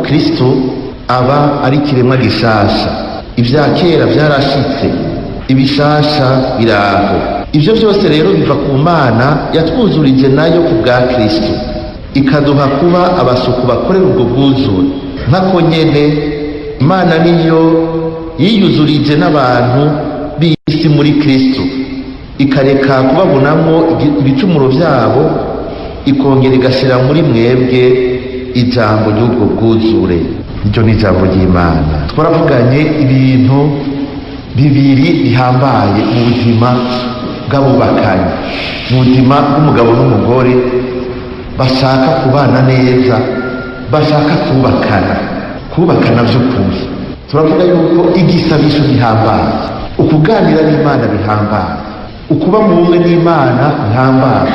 umukristo aba ari kiremwa gishasha. Ibya kera byarashitse, ibishasha biraho. Ibyo byose rero biva ku Mana yatwuzurije nayo ku bwa Kristo, ikaduha kuba abasuku bakorera ubwo bwuzure. Nkako nyene Imana niyo yiyuzurije n'abantu b'isi muri Kristo, ikareka kubabonamo ibicumuro byabo, ikongera igashira muri mwebwe ijambo ry'ubwo bwuzure. Iryo ni ijambo ry'Imana. Twaravuganye ibintu bibiri bihambaye mu buzima bw'abubakanye, mu buzima bw'umugabo n'umugore bashaka kubana neza, bashaka kubakana by'ukuri. Turavuga yuko igisabisho gihambaye, ukuganira n'Imana bihambaye, ukuba mu bumwe n'Imana bihambaye,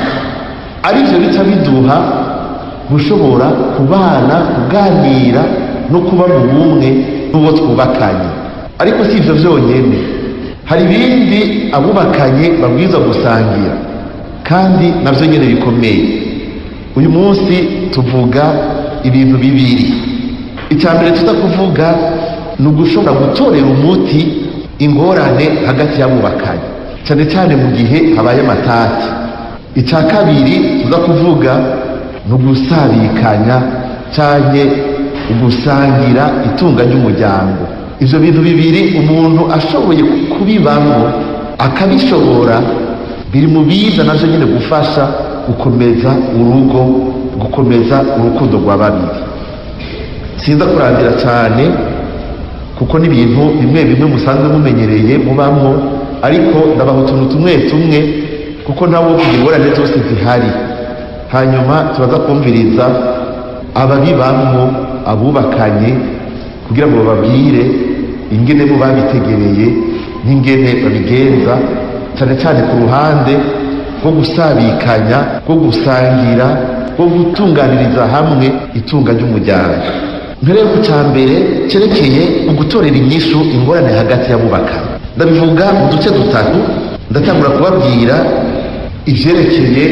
ari byo bica biduha gushobora kubana, kuganira no kuba mu bumwe n'uwo twubakanye. Ariko si ibyo byonyine, hari ibindi abubakanye babwirizwa gusangira kandi nabyo nyine bikomeye. Uyu munsi tuvuga ibintu bibiri. Icya mbere tuza kuvuga ni ugushobora gutorera umuti ingorane hagati y'abubakanye, cyane cyane mu gihe habaye amatati. Icya kabiri tuza kuvuga ni ugusabikanya cyane ugusangira itunga ry'umuryango. Ibyo bintu bibiri umuntu ashoboye kubibamo akabishobora, biri mu biza navyo nyine gufasha gukomeza urugo, gukomeza urukundo rwa babiri. Sinza kurandira cyane kuko n'ibintu bimwe bimwe musanzwe mumenyereye mubamwo, ariko ndabaho utuntu tumwe kuko nabo ingorane zose zihari. Hanyuma turaza kumviriza ababibamwo, abubakanye, kugira ngo bababwire ingene bo babitegereye n'ingene babigenza, cyane cyane ku ruhande rwo gusabikanya, rwo gusangira, rwo gutunganiriza hamwe itunga ry'umuryango. Mbere ku cya mbere cyerekeye ugutorera inyishu ingorane hagati y'abubakanye, ndabivuga mu duce dutatu. Ndatangura kubabwira ivyerekeye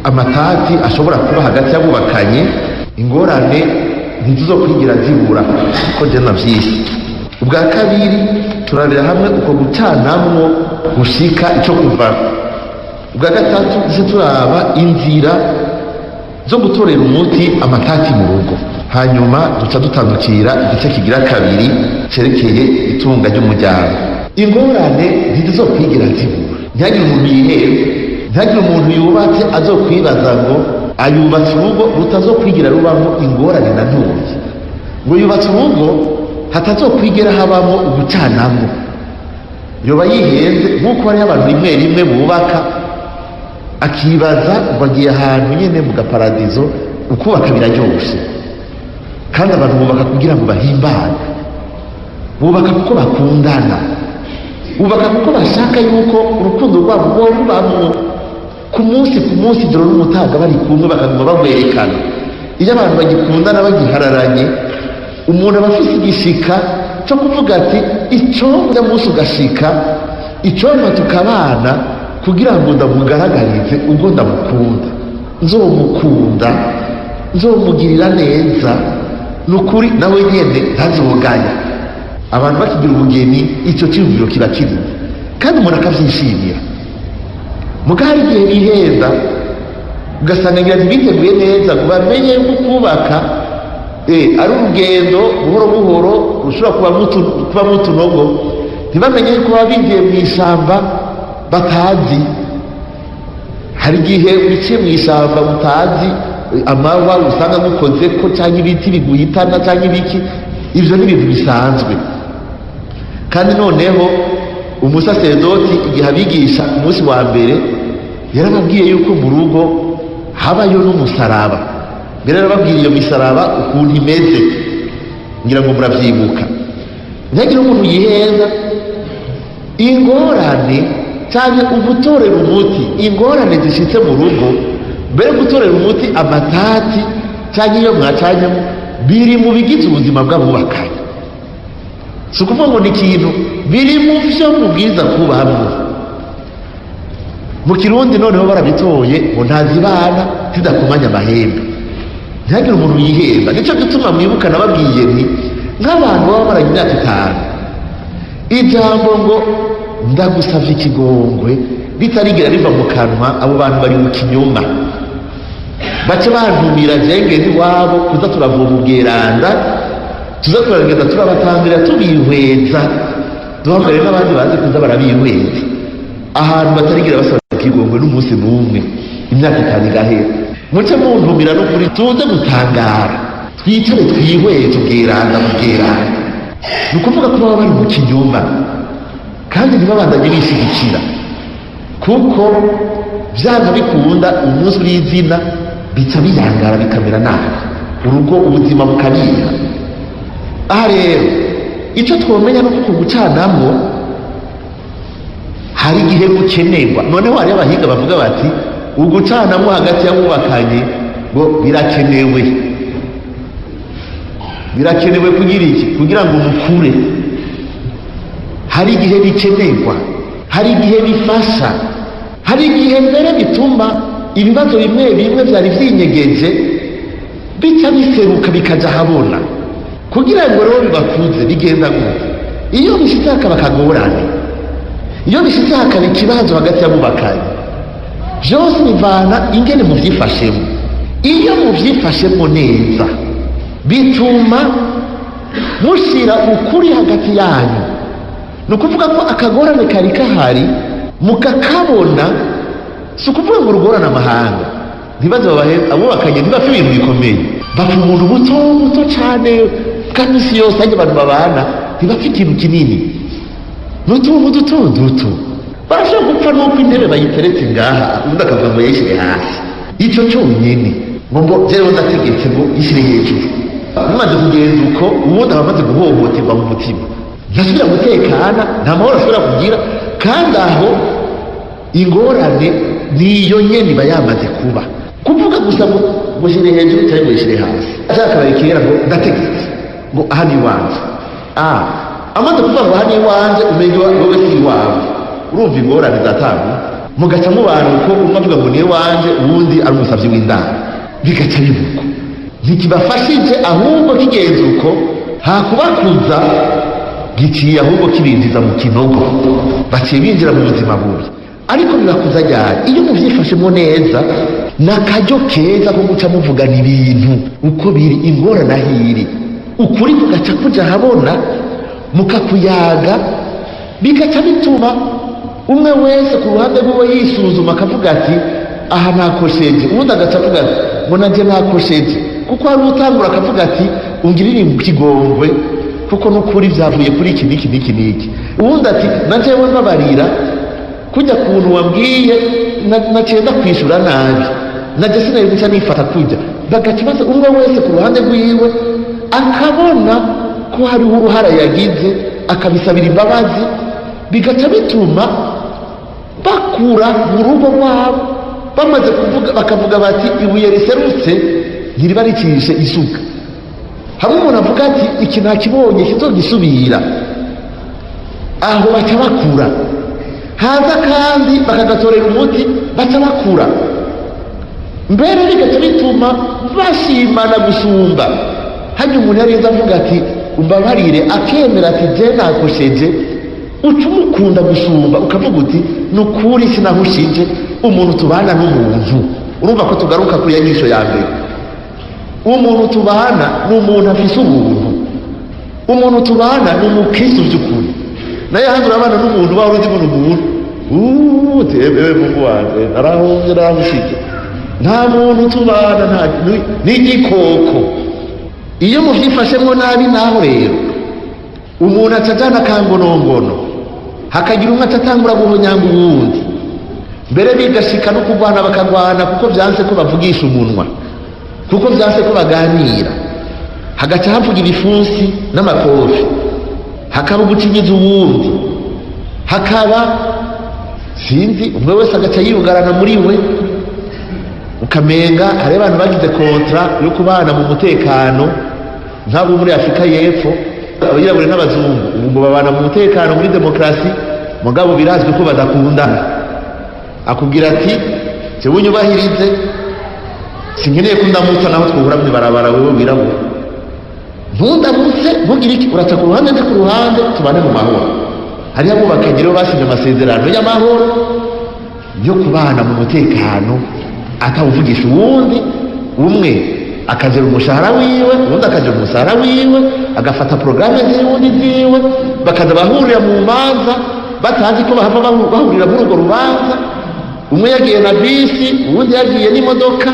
amatati ashobora kuba hagati y'abubakanye. Ingorane ntizizokwigira zibura ko je navyisi. Ubwa kabiri turabira hamwe uko gucanamwo gushika ico kuva. Ubwa gatatu duce turaba inzira zo gutorera umuti amatati mu rugo. Hanyuma duca dutandukira igice kigira kabiri cerekeye itunga ry'umuryango. Ingorane ntizizokwigira zibura, ntihagire umuntu yihebe, ntihagire umuntu yubatse azokwibaza ngo ayubatse urugo rutazokwigira rubamo ingorane na ntoya, ngo yubatse urugo hatazokwigera habamo ugucanamwo. Yoba yihenze, nk'uko hariho abantu rimwe rimwe bubaka akibaza bagiye ahantu nyene mu gaparadizo, ukubaka biraryoshe. Kandi abantu bubaka kugira ngo bahimbane, bubaka kuko bakundana, bubaka kuko bashaka yuko urukundo rwabo rwo rubamwo ku munsi, ijoro n'umutaga bari kumwe bakaguma bagwerekana. Iyo abantu bagikundana bagihararanye, umuntu aba afise igishika cyo kuvuga ati ico ujya munsi ugashika, ico tukabana kugira ngo ndamugaragarize ubwo ndamukunda, nzomukunda, nzomugirira neza, nukuri nawe nyene ntazoganya. Abantu bakigira ubugeni, icyo cyumviro kiba kiri kandi umuntu akavyishimira. Mugari igihe biheza ugasanga ngira ntibiteguye neza ngo bamenye ko kubaka ari urugendo buhoro buhoro rushobora kuba mutunogo, ntibamenye ko baba binjiye mu ishyamba batazi. Hari igihe wiciye mu ishyamba utazi amahwa usanga mukoze ko cyangwa ibiti biguhitana cyangwa ibiki. Ibyo ni ibintu bisanzwe. Kandi noneho umusaserdoti igihe abigisha umunsi wa mbere yarababwiye yuko mu rugo habayo n'umusaraba. Mbere yarababwiye iyo misaraba ukuntu imeze, ngira ngo muravyibuka. Ntihagire umuntu yiheza. Ingorane cyane ugutorera umuti ingorane zishitse mu rugo, mbere gutorera umuti amatati cyangwa iyo mwacanyemo, biri mu bigize ubuzima bw'abubakanye. Si ukuvuga ngo ni ikintu biri mu vyo mubwiza kubamwo. Mu Kirundi noneho barabitoye ngo ntazibana zidakomanya amahembe. ntihagire umuntu yihemba. Nicyo gituma mwibuka nababwiye nti nk'abantu baba baranye imyaka 5, ijambo ngo ndagusavye ikigongwe ritarigera riva mu kanwa, abo bantu bari mu kinyoma. Bace bantumira jenge n'iwabo kuza turavoma ubweranda, tuza turagenda turabatambira tubihweza, duhamagare n'abandi bazi kuza barabihweza. Ahantu batarigera basaba ikigongwe n'umunsi n'umwe, imyaka 5 igahera. Muce muntumira no kuri tuze gutangara, twicare twihweze ubweranda mu bweranda. Ni ukuvuga ko baba bari mu kinyoma kandi ntibabandanye bishyigikira, kuko byanga bikunda umunsi w'izina bica biyangara bikamera nabi, urugo ubuzima bukabira. Aha rero icyo twomenya no kuko gucanamwo hari igihe gukenerwa. Noneho hari abahinga bavuga bati ugucanamwo hagati y'abubakanye ngo birakenewe kugira iki? Kugira ngo mukure. Hari igihe bikenerwa, hari igihe bifasha, hari igihe mbere bituma ibibazo bimwe bimwe byari byinyegeje bica biseruka bikaja habona. Kugira ngo rero bibakuze bigenda gute? Iyo bishitse hakaba akagorane, iyo bishitse hakaba ikibazo hagati y'abubakanye, byose bivana ingene muvyifashemo. Iyo muvyifashemo neza bituma mushira ukuri hagati yanyu. Ni ukuvuga ko akagorane kari kahari mukakabona, si ukuvuga ngo urugorane amahanga. Ntibaze abubakanye ntibapfa ibintu bikomeye, bapfa umuntu muto cyane kandi isi yose ajya abantu babana ntibapfa ikintu kinini, n'utuntu duto. Barashobora gupfa n'uko intebe bayiteretse ngaha ubundi akavuga ngo yayishyire hasi. Icyo cyonyine ngo jewe ndategetse ngo yishyire hejuru. Bimaze kugenza uko ubundi aba amaze guhohoterwa mu mutima, ntasubira gutekana, nta mahoro asubira kugira. Kandi aho ingorane niyo nyene iba yamaze kuba. Kuvuga gusa ngo mushyire hejuru cyangwa ngo yishyire hasi, byakabaye kera ngo ndategetse ngo aha ni iwanje. Amaze kuvuga ngo aha ni iwanje, umenye wowe si iwawe. Urumva ingorane zatanga, mugaca mubana uko umwe avuga ngo ni iwanje uwundi ari umusavyi w'indaro, bigaca bivuga ntikibafashije, ahubwo kigenza uko hakubakuza giciye ahubwo kibinjiza mu kinogo, baciye binjira mu buzima bubi. Ariko bibakuza ryari? Iyo muvyifashemo neza, n'akaryo keza ko guca muvugana ibintu uko biri, ingorane ahiri, ukuri kugaca kuja habona, mukakuyaga, bigaca bituma umwe wese ku ruhande rw'uwo yisuzuma akavuga ati aha nakosheje, ubundi agaca avuga ati ngo nanje nakosheje. Kuko hari utangura akavuga ati ungirire ikigongwe kuko n'ukuri byavuye kuri iki n'iki. Ubundi ati najewe mbabarira kujya kuntu wambwiye nacenda kwishura nabi, naje sinari guca nifata kujya. Bagakibaza umwe wese ku ruhande rwiwe akabona ko hari uruhara yagize, akabisabira imbabazi, bigaca bituma bakura mu rugo rwabo. Bamaze kuvuga bakavuga bati ibuye riserutse ntiriba ricishe isuka. Hamwe umuntu avuga ati iki nakibonye kizogisubira, aho baca bakura. Haza kandi bakagatorera umuti, baca bakura. Mbere bigaca bituma bashimana gusumba. Hanyuma umuntu yarinze avuga ati umbabarire, akemera ati je nakosheje, uca umukunda gusumba, ukavuga uti nukuri sinahushije, umuntu tubana n'umuntu. Urumva ko tugaruka kuri ya nyisho ya mbere. Umuntu tubana n'umuntu afise ubuntu, umuntu tubana n'umukristo by'ukuri. Naye hanze urabana n'umuntu baho undi muntu tebewe Mungu wanje narahonye naramushije. Nta muntu tubana n'igikoko. Iyo muvyifashemwo nabi naho rero umuntu acajana kangonongono, hakagira umwe atatangura guhonyanga uwundi, mbere bigashika no kurwana bakagwana kuko byanse ko bavugisha umunwa, kuko byanse ko baganira, hagaca havuga ibifunsi n'amakofi, hakaba ugucinyiza uwundi, hakaba sinzi umwe wese agaca yiyugarana muri we, ukamenga hari abantu bagize kontra yo kubana mu mutekano nk'abo muri Afurika y'Epfo, abirabure n'abazungu. Ubu babana mu mutekano muri demokrasi, mugabo birazwi ko badakundana. Akubwira ati jewe unyubahirize, sinkeneye ko ndamutsa naho twahura mw'ibarabara wewe wirabura, ntundamutse ntugire iki, uraca ku ruhande ndi ku ruhande, tubane mu mahoro. Hariho abo bakagira basinye amasezerano y'amahoro yo kubana mu mutekano atawuvugisha uwundi, umwe akazira umushahara wiwe, uwundi akazira umushahara wiwe, agafata porogaramu z'uwundi ziwe, bakaza bahurira mu manza batazi ko bahava bahurira muri urwo rubanza. Umwe yagiye na bisi, uwundi yagiye n'imodoka,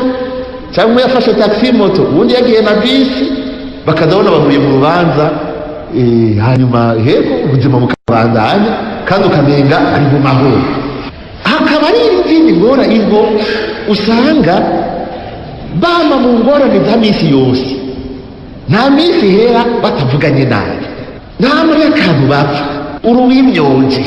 cyangwa umwe yafashe taxi moto, uwundi yagiye na bisi, bakazabona bahuriye mu rubanza. Hanyuma hego ubuzima bukabandanya kandi ukamenga ari mu mahoro. Hakaba ari izindi ngora ingo usanga bama mu ngorane za misi yose, nta misi hera batavuganye nabi, nta muri akantu bapfa. Uruwimyonje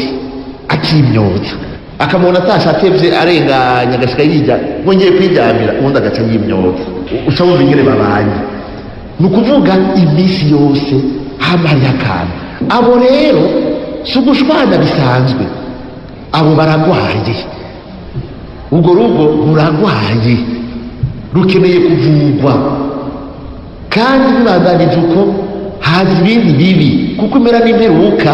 akimyoza akamubona atashatevye arenganya agashika yijya ngo ngiye kwiryamira, ubundi agaca yimyoza, uca wumva ingene babanye. Ni ukuvuga imisi yose hamaye akantu. Abo rero si ugushwana bisanzwe, abo baragwaye, urwo rugo ruragwaye, rukeneye kuvugwa. Kandi bibandanije uko haza ibindi bibi, kuko imera n'imperuka,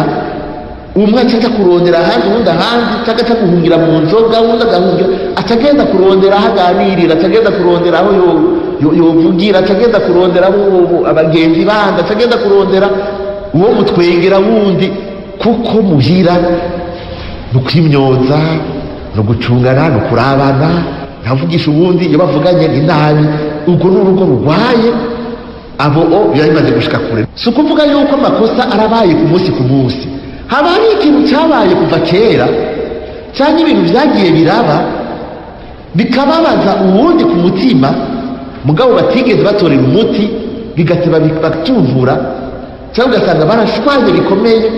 umwe acaja kurondera ahandi, uwundi ahandi, agaca guhungira mu nzoga, uwundi agahungira, acagenda kurondera aho aganirira, acagenda kurondera aho yovugira, acagenda kurondera abagenzi bandi, acagenda kurondera uwo mutwengera wundi, kuko muhira ni ukwimyoza, ni ugucungana, ni ukurabana, ntavugisha uwundi, iyo bavuganye ni nabi. Urwo ni urugo rurwaye. Abo biba bimaze gushika kure. Si ukuvuga yuko amakosa arabaye ku munsi ku munsi, haba hari ikintu cyabaye kuva kera, cyangwa ibintu byagiye biraba bikababaza uwundi ku mutima, mugabo batigeze batorera umuti, bigateba bakatuvura, cyangwa ugasanga barashwanye bikomeye,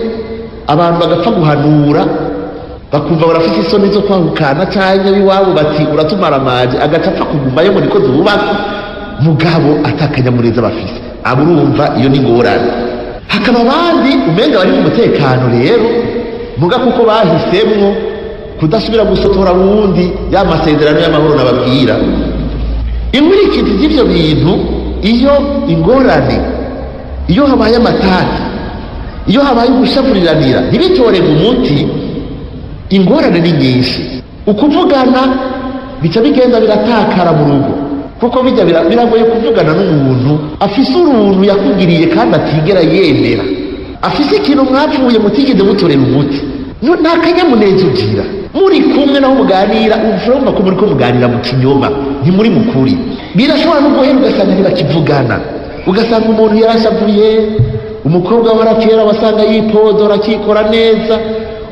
abantu bagapfa guhanura, bakumva barafite isoni zo kwahukana, cyangwa iwabo bati uratumara amazi, agaca apfa kugumayo ngo niko zubaka, mugabo atakanyamureza bafise. Abo urumva iyo ni ngorane. Hakaba abandi umenga bari mu mutekano rero, muga kuko bahisemwo kudasubira gusotora wundi ya masezerano y'amahoro nababwira. Inkurikizi z'ivyo bintu, iyo ingorane, iyo habaye amatati, iyo habaye ugushafuriranira ntibitorega umuti, ingorane ni nyinshi. Ukuvugana bica bigenda biratakara mu rugo, kuko bijya biragoye kuvugana n'umuntu afise uruntu yakugiriye kandi atigera yemera, afise ikintu mwapfuye mutigeze mutorera umuti, nta kanyamuneza ugira. Muri kumwe naho muganira, urumva ko muri ko muganira mu kinyoma, ntimuri mukuri. Birashobora no guhera ugasanga ntibakivugana, ugasanga umuntu yarashavuye, umukobwa warakera wasanga yipodora akikora neza.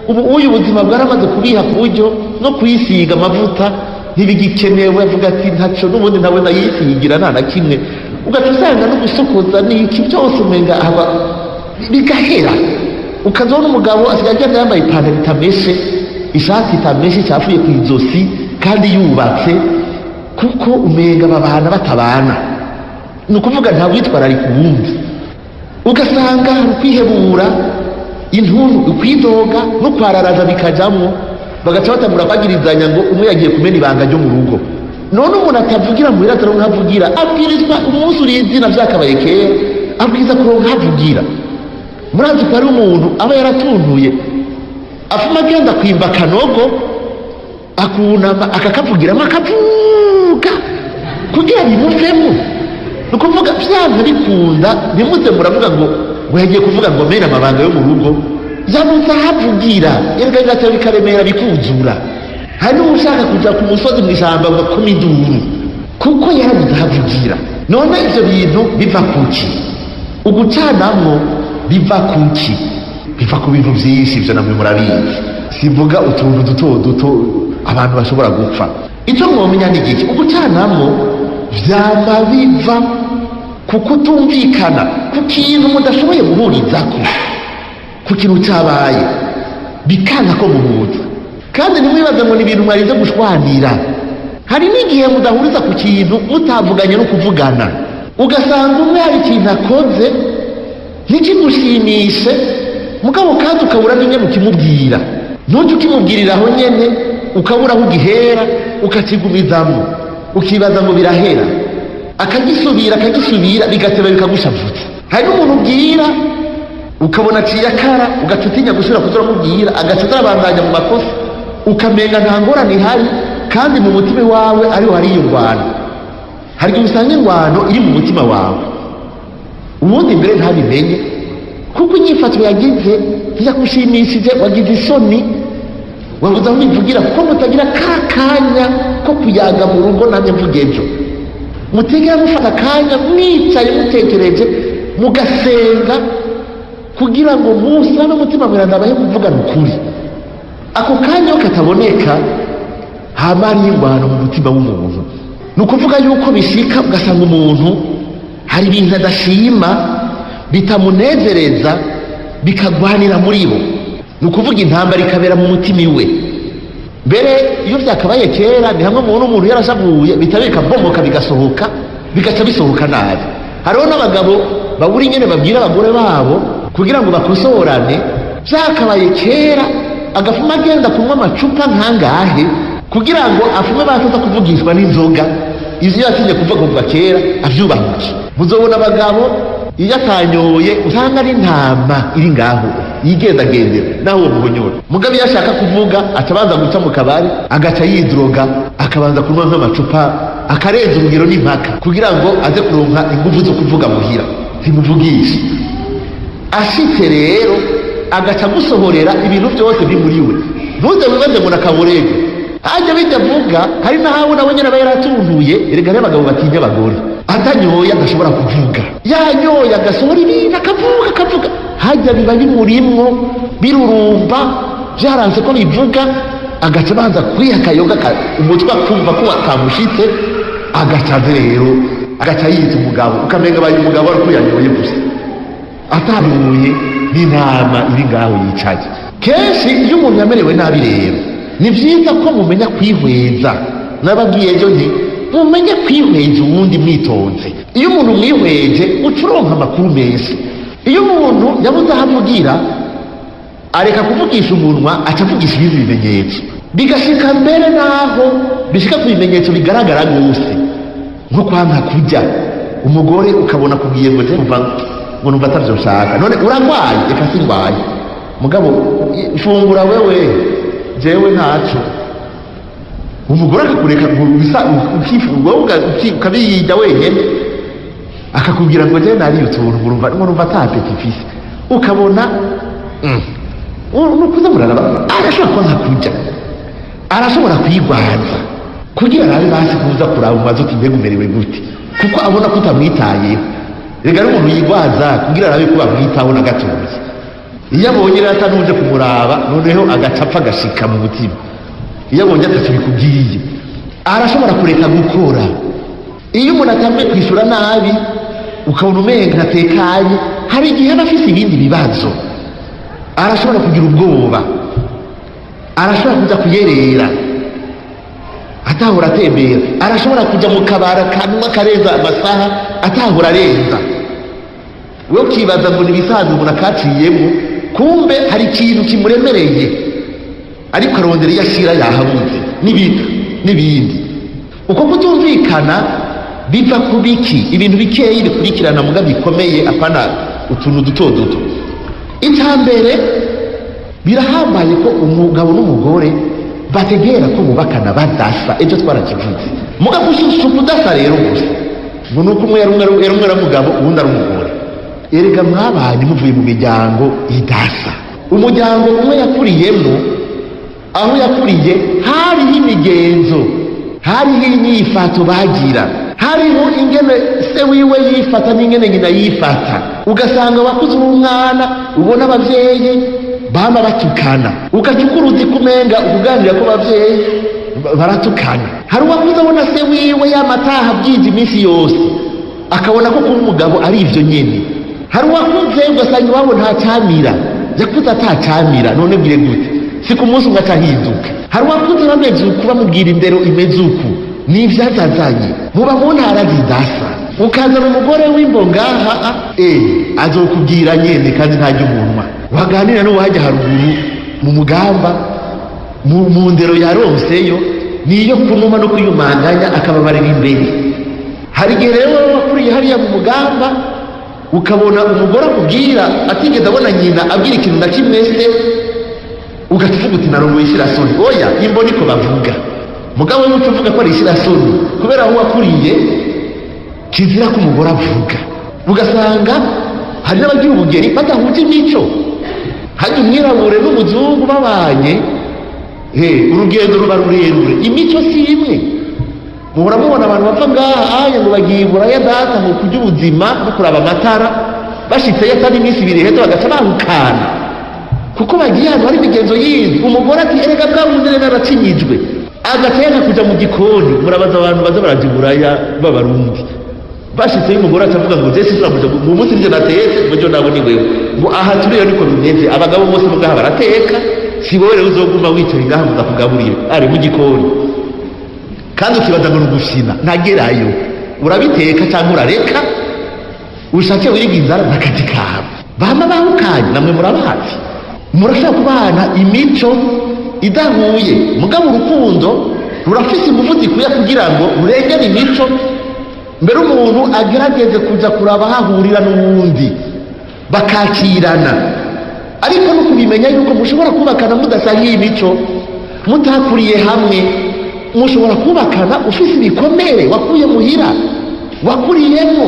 Ubu uyu ubuzima bwaramaze kubiha ku buryo no kwisiga amavuta ntibigikenewe, avuga ati ntaco n'ubundi nawe ndayisigira nta na kimwe. Ugaca usanga no gusokoza n'iki byose umenga aba bigahera. Ukazona umugabo asigaye agenda yambaye ipantaro itameshe, ishati itameshe, cyafuye ku izosi kandi yubatse, kuko umenga babana batabana. Ni ukuvuga nta witwararika uwundi. Ugasanga ukwihebura, intuntu, ukwidoga no kwararaza bikajamwo, bagaca batangura kwagirizanya ngo umwe yagiye kumena ibanga ryo mu rugo. None umuntu atavugira mu birataro nkavugira, abwirizwa umunsi uri izina vyakabaye kera, abwiza kuronka havugira. Murazi ko ari umuntu aba yaratuntuye, afuma agenda kwimba kanogo, akunama akakavugiramo akavuga kugira bimuvemo. Ni ukuvuga vyanka bikunda, ntimuze muravuga ngo yagiye kuvuga ngo mena amabanga yo mu rugo, yabuza havugira, erega bigatera bikaremera bikuzura. Hari n'ushaka kuja ku musozi mw'ishamba ngo akome induru, kuko yarabuze havugira. None ivyo bintu biva kuki? Ugucanamwo biva kuki? Biva ku bintu vyinshi, ivyo namwe murabizi. Sivuga utuntu duto duto abantu bashobora gupfa. Ico mwomenya ni iki? Ugucanamwo vyama biva kuko tumvikana ku kintu mudashoboye guhurizako, ku kintu cyabaye bikanga ko muhuza. Kandi ntimwibaze ngo ni ibintu mwarinze gushwanira. Hari n'igihe mudahuriza ku kintu mutavuganye no kuvugana, ugasanga umwe hari ikintu akoze ntikigushimishe, mugabo kandi ukabura n'ingene ukimubwira. Ntujye ukimubwiriraho nyene, ukabura aho ugihera, ukakigumizamo, ukibaza ngo birahera. akagisubira bigateba bikagushavutsa. Hari n'umuntu ubwira ukabona aciye akara ugaca utinya gusubira kuzoramubwira agaca atarabandanya mu makosa ukamenga nta ngorane ihari, kandi mu mutima wawe ariho hari iyo ngwano. Hari igihe usanga ingwano iri mu mutima wawe ubundi mbere ntabimenye, kuko inyifato yagize ntiyakushimishije, wagize isoni, wabuze aho ubivugira kuko mutagira ka kanya ko kuyaga mu rugo. Namye mvuga ejo mutegera mufata akanya mwicaye mutekereje mugasenga kugira ngo musa n'umutima mweranda abahe kuvugana ukuri. Ako kanya iyo kataboneka hama hari ingwano mu mutima w'umuntu. Ni ukuvuga yuko bishika ugasanga umuntu hari ibintu adashima bitamunezereza bikagwanira muri bo. Ni ukuvuga intambara ikabera mu mutima iwe. Mbere iyo byakabaye kera ni hamwe umuntu yarashavuye bitaba bikabomoka bigasohoka, bigaca bisohoka nabi. Hariho n'abagabo babura ingene babwira abagore babo kugira ngo bakosorane. Byakabaye kera agafuma agenda kunywa amacupa nkangahe kugira ngo afume bataza kuvugishwa n'inzoga. Ivyo yatinye kuvuga kuva kera avyubahuke. Muzobona abagabo iyo atanyoye usanga ari intama iri ngaho yigendagendera naho uwo muhonyora. Mugabe yashaka kuvuga atabanza guca mu kabari agaca yidroga akabanza kunywa nk'amacupa akarenza urugero n'impaka kugira ngo aze kuronka ingufu zo kuvuga muhira ntimuvugishe. Ashitse rero agaca gusohorera ibintu byose bimuri we. Ntuze wibaze ngo nakaburege ajya bidavuga. Hari nahawe nawe nyene bayaratunduye. Erega n'abagabo batinya abagore. Atanyoye adashobora kuvuga, yanyoye agasohora ibintu akavuga. Hajya biba bimurimwo birurumba byaranze ko bivuga, agaca banza kwiha akayoga umutwe akumva ko akamushitse, agaca rero agaca yita umugabo ukamenga abaye umugabo ari kuyanyoye gusa atabimuye n'intama iri ngaho yicaye. Kenshi iyo umuntu yamerewe nabi rero ni byiza ko mumenya kwihweza. Nababwiye ejo nti mumenye kwihweza uwundi mwitonze. Iyo umuntu mwihweje ucuronka amakuru menshi. Iyo umuntu yabuze aho avugira areka kuvugisha umunwa aca avugisha ibindi bimenyetso, bigashika mbere naho bishika ku bimenyetso bigaragara gose nko kwanga kurya. Umugore ukabona kugiye ngo ngo numva atavyo nshaka, none uragwaye? Eka singwaye mugabo fungura wewe jewe ntaco. Umugore akakureka ukifungura ukabiyija wenyene akakubwira ngo je nari utuntu urumva atapetifise, ukabona nukuza muraraba arashobora kwanza kurya, arashobora kwigwaza kugira nawe basi kuza kuraba umaze uti mbega umerewe gute, kuko abona ko utamwitayeho. Rega n'umuntu yigwaza kugira nawe kuba mwitaho na gatoya. Iyo abonye rero atanuje kumuraba noneho agacapfa agashika mu mutima. Iyo abonye atatu bikubwiye arashobora kureka gukora. Iyo umuntu atamwe kwishura nabi ukabona umenga ntatekanye, hari igihe aba afise ibindi bibazo. Arashobora kugira ubwoba, arashobora kuja kuyerera atahora atembera, arashobora kuja mu kabara kanuma karenza amasaha atahora arenza. We ukibaza ngo nibisanzwe umuntu akaciyemo, kumbe hari ikintu kimuremereye ariko arondera iyo ashira yahabuze n'ibindi. Uko kutumvikana biva ku biki? Ibintu bikeyi bikurikirana muga bikomeye, apana utuntu duto duto. Icambere birahambaye ko umugabo n'umugore bategera ko bubakana badasa. Ejo twarakivuze muga gushusha kudasa rero gusa ngo nuko umwe ari umugabo uwundi ari umugore. Erega mwabanye muvuye mu miryango idasa. Umuryango umwe yakuriyemo, aho yakuriye hariho imigenzo, hariho inyifato bagira, hariho ingene se wiwe yifata n'ingene nyina yifata. Ugasanga wakuze umwana ubona abavyeyi bama batukana, ukacukuruzi kumenga ukuganira ko abavyeyi baratukana. Hari uwakuze abona se wiwe yamataha byiza iminsi yose akabona ko kuba umugabo ari ivyo nyene. Hari uwakuze ugasanga iwabo nta camira, yakuze atacamira, none bwire gute si ku munsi ugacahinduka. Hari uwakuze bameze uku bamubwira indero imeze uku n'ivyazazanye, muba mu ntara zidasa. Ukazana umugore w'imbongaha azokubwira nyene kandi ntajya umunwa. Waganira n'uwajya haruguru mu mugamba mu ndero yaronseyo niyo kunuma no kwiyumanganya akababarira imbere. hari igihe rero wakuriye hariya mu mugamba ukabona umugore akubwira atigeze abona nyina abwira ikintu na kimwe se ugahita uvuga uti narongoye ishyirasoni. Oya, imbo niko bavuga, mugabo we uvuga ko ari ishyirasoni kubera aho wakuriye kizira ko umugore avuga. Ugasanga hari n'abagira ubugeni badahuje imico, hajya umwirabure n'umuzungu babanye, urugendo ruba rurerure, imico si imwe. Muhora mubona abantu bapfa ngaha ngo bagiye iburaya data mu kurya ubuzima no kuraba amatara, bashitseyo atari iminsi ibiri heza bagaca bahukana kuko bagiye ahantu hari imigenzo yindi. Umugore ati erega bwa bundi rero aracinyijwe, agatenga kuja mu gikoni. Murabaza abantu baza baraja iburaya b'abarundi, bashitseyo umugore atavuga ngo jesi turamuja mu munsi nje natetse ngo nabo ni wewe, ngo aha turiyo niko bimeze. Abagabo bose mugaha barateka, si wowe rero uzoguma wicaye ngaha muza kugaburira ari mu gikoni, kandi ukibaza ngo nugushina ntagerayo. Urabiteka cyangwa urareka ushake wiriga inzara n'akazi kawe. Bama bahukanye namwe murabazi, murashaka kubana imico idahuye, mugabo urukundo rurafise ingufu zikwiye kugira ngo rurengere imico, mbere umuntu agerageze kuja kuraba hahurira n'uwundi bakakirana. Ariko no kubimenya yuko mushobora kubakana mudasangiye imico, mutakuriye hamwe, mushobora kubakana ufise ibikomere wakuye muhira wakuriyemo,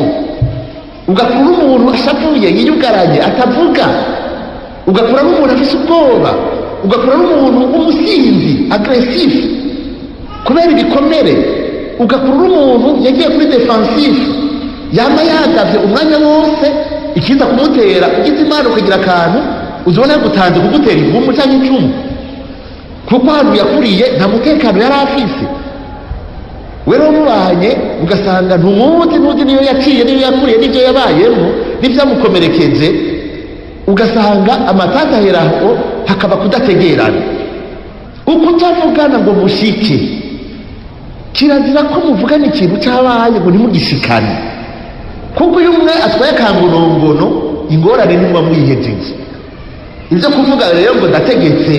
ugakura umuntu ashavuye yiyugaranye atavuga, ugakura n'umuntu afise ubwoba, ugakura n'umuntu w'umusinzi aggressif kubera ibikomere, ugakura n'umuntu yagiye kuri defensive yama yagavye umwanya wose, ikiza kumutera ugize imana ukagira akantu uzibona yagutanze kugutera ivumu cyangwa icumu, kuko ahantu yakuriye nta mutekano yari afise. Wero mubanye ugasanga ntumuzi niyo yaciye niyo yakuriye n'ibyo yabayemo n'ibyamukomerekeje, ugasanga amatata aheraho hakaba kudategerana. Uko utavugana ngo mushike, kirazira ko muvugana ikintu cyabaye ngo ntimugishikane, kuko iyo umwe atwaye akangonongono ingorane nimuba mwihejeje. Ibyo kuvuga rero ngo ndategetse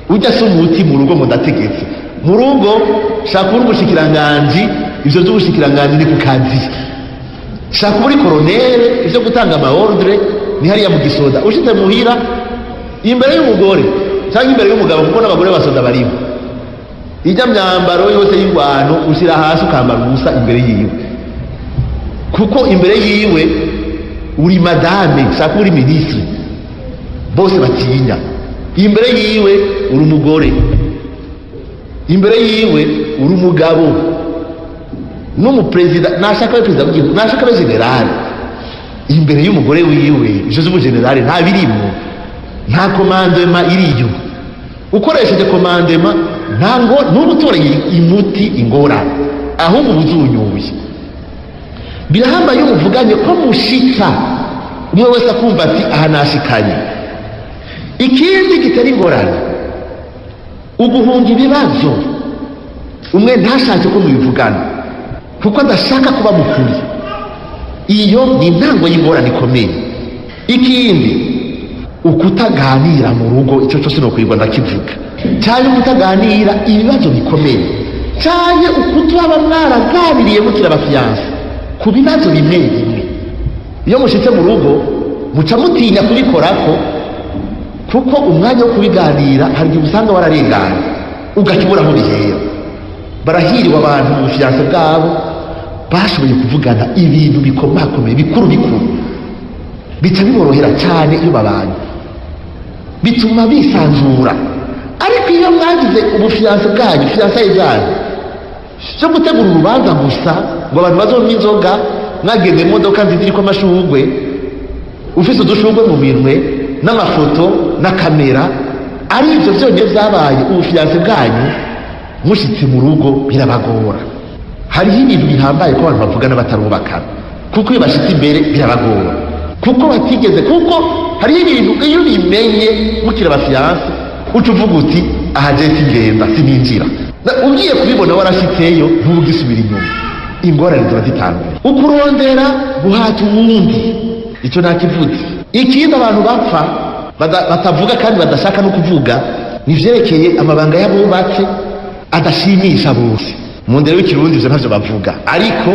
ujya se umuti mu rugo ngo ndategetse mu rugo, shaka uri umushikiranganji, ibyo by'ubushikiranganji ni ku kazi. Shaka uri koronere, ibyo gutanga amaordre ni hariya mu gisoda. Ushitse muhira imbere y'umugore cyangwa imbere y'umugabo, kuko n'abagore basoda barimo, ijya myambaro yose y'ingwano ushyira hasi ukambara ubusa imbere yiwe, kuko imbere yiwe uri madame, shaka uri minisitiri, bose batinya. Imbere yiwe uri umugore, imbere yiwe uri umugabo, n'umuperezida nashaka we perezida w'igihugu, nashaka we generale. Imbere y'umugore wiwe ivyo z'ubugenerale nta birimo, nta komandema iriyo. Ukoresheje komandema ntango n'ubutoreye imuti ingorane, ahubwo ubuzunyuye. Birahambaye umuvuganye ko mushika umwe wese akumva ati aha nashikanye. Ikindi kitari ingorane, uguhunga ibibazo. Umwe ntashake ko mubivugana kuko adashaka kuba mukuri, iyo ni intango y'ingorane ikomeye. Ikindi, ukutaganira mu rugo, icyo cyose no kwirwa ndakivuga, cyane ukutaganira ibibazo bikomeye, cyane ukutwaba mwaraganiriye mukira abafiyanse ku bibazo bimwe bimwe. Iyo mushitse mu rugo muca mutinya kubikorako, kuko umwanya wo kubiganira hari igihe usanga wararengana ugakibura aho bihera. Barahiriwe abantu mu bufiyanse bwabo bashoboye kuvugana ibintu bikomakomeye bikuru bikuru, bica biborohera cyane iyo babanye, bituma bisanzura. Ariko iyo mwagize ubufiyanse bwanyu, fiyansaye zanyu cyo gutegura urubanza gusa ngo abantu bazonywa inzoga, mwagende mu modoka nziza iriko amashurwe, ufise udushurwe mu minwe n'amafoto na kamera, ari ibyo byonyine byabaye ubufiyanse bwanyu, mushitse mu rugo birabagora. Hariho ibintu bihambaye ko abantu bavugana batarubakana, kuko iyo bashitse imbere birabagora, kuko batigeze, kuko hariho ibintu iyo bimenye mukira abafiyanse uca uvuga uti aha jeti ngenda sininjira. Ugiye kubibona warashitseyo ntugisubira inyuma, ingorane ziba zitanguye. Ukurondera guhata uwundi, icyo ntakivuze. Ikindi abantu bapfa batavuga kandi badashaka no kuvuga, nivyerekeye amabanga y'abubatse adashimisha bose. Mu ndero y'ikirundi ivyo ntavyo bavuga, ariko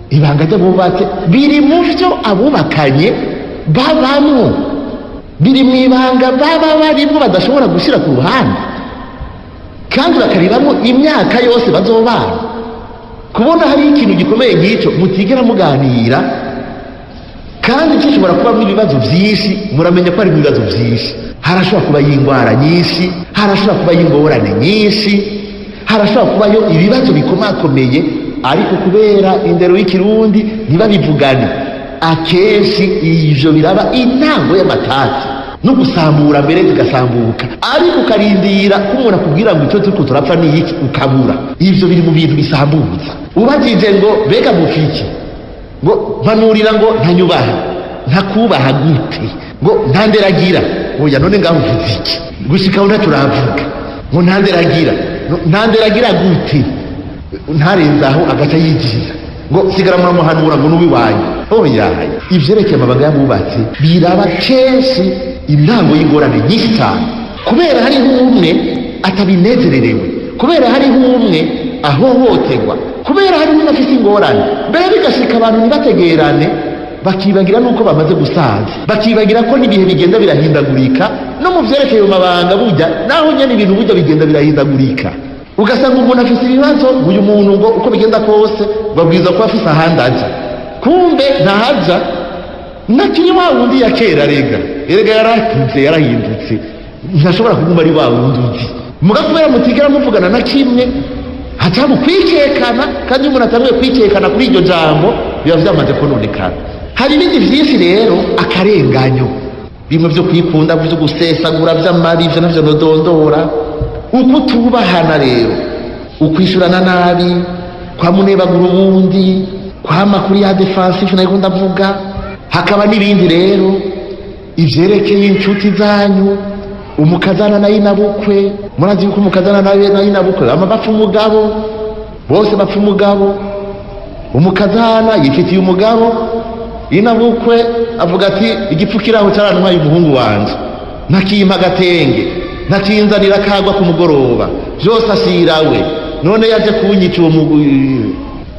ibanga ry'abubatse biri mu byo abubakanye babamwo, biri mu ibanga baba barimo badashobora gushyira ku ruhande, kandi bakaribamo imyaka yose bazobana. Kubona hari ikintu gikomeye nk'icyo mutigera muganira, kandi gishobora kubamo ibibazo byinshi, muramenya ko ari ibibazo byinshi. Harashobora kuba y'indwara nyinshi, harashobora kuba y'ingorane nyinshi, harashobora kubayo ibibazo bikomakomeye, ariko kubera indero y'ikirundi ntibabivugane. Akenshi ivyo biraba intango y'amatati no gusambura mbere zigasambuka, ariko ukarindira ko umuntu akubwira ngo icyo turiko turapfa ni iki, ukabura. Ivyo biri mu bintu bisambuza. Ubajije ngo bega mufiki, ngo mpanurira ngo ntanyubaha, ntakubaha gute, ngo ntanderagira, oya none ngaho uvuze iki, gushikaho ntacuravuga, ngo ntanderagira gute, ntarenzaho agaca yigira ngo sigara muramuhanura ngo nubi wanyu. Oya, ivyerekeye amabanga y'abubatsi biraba kenshi intango y'ingorane nyinshi cyane, kubera hariho umwe atabinezererewe, kubera hariho umwe ahohoterwa, kubera hariho umwe afite ingorane, mbere bigashika abantu ntibategerane, bakibagira nuko bamaze gusaza, bakibagira ko n'ibihe bigenda birahindagurika. No mu vyerekeye mabanga burya naho nyene ibintu burya bigenda birahindagurika, ugasanga umuntu afite ibibazo, uyu muntu ngo uko bigenda kose babwiza ko afite ahandi aja, kumbe ntahaja, nakiri wa wundi ya kera. Erega yaratutse, yarahindutse, ntashobora kuguma ari wa wundi uzi. Muga kubera mutigera muvugana na kimwe, hacamu kwikekana, kandi umuntu atanguye kwikekana kuri iryo jambo biba vyamaze kononekana. Hari ibindi vyinshi rero, akarenganyo, bimwe vyo kwikunda, vyo gusesagura, vy'amari, vyo navyo nodondora. Uko tubahana rero, ukwishurana nabi, kwa munebagura ubundi, kwa makuru ya defensive nako ndavuga. Hakaba n'ibindi rero ivyerekeye inshuti zanyu, umukazana na inabukwe. Murazi yuko umukazana na inabukwe ama bapfa umugabo, bose bapfa umugabo. Umukazana yifitiye umugabo, inabukwe avuga ati igipfukiraho cyarantwaye umuhungu wanje, nakimpa agatenge, nakinzanira kagwa ku mugoroba, byose asirawe, none yaje kunyica uwo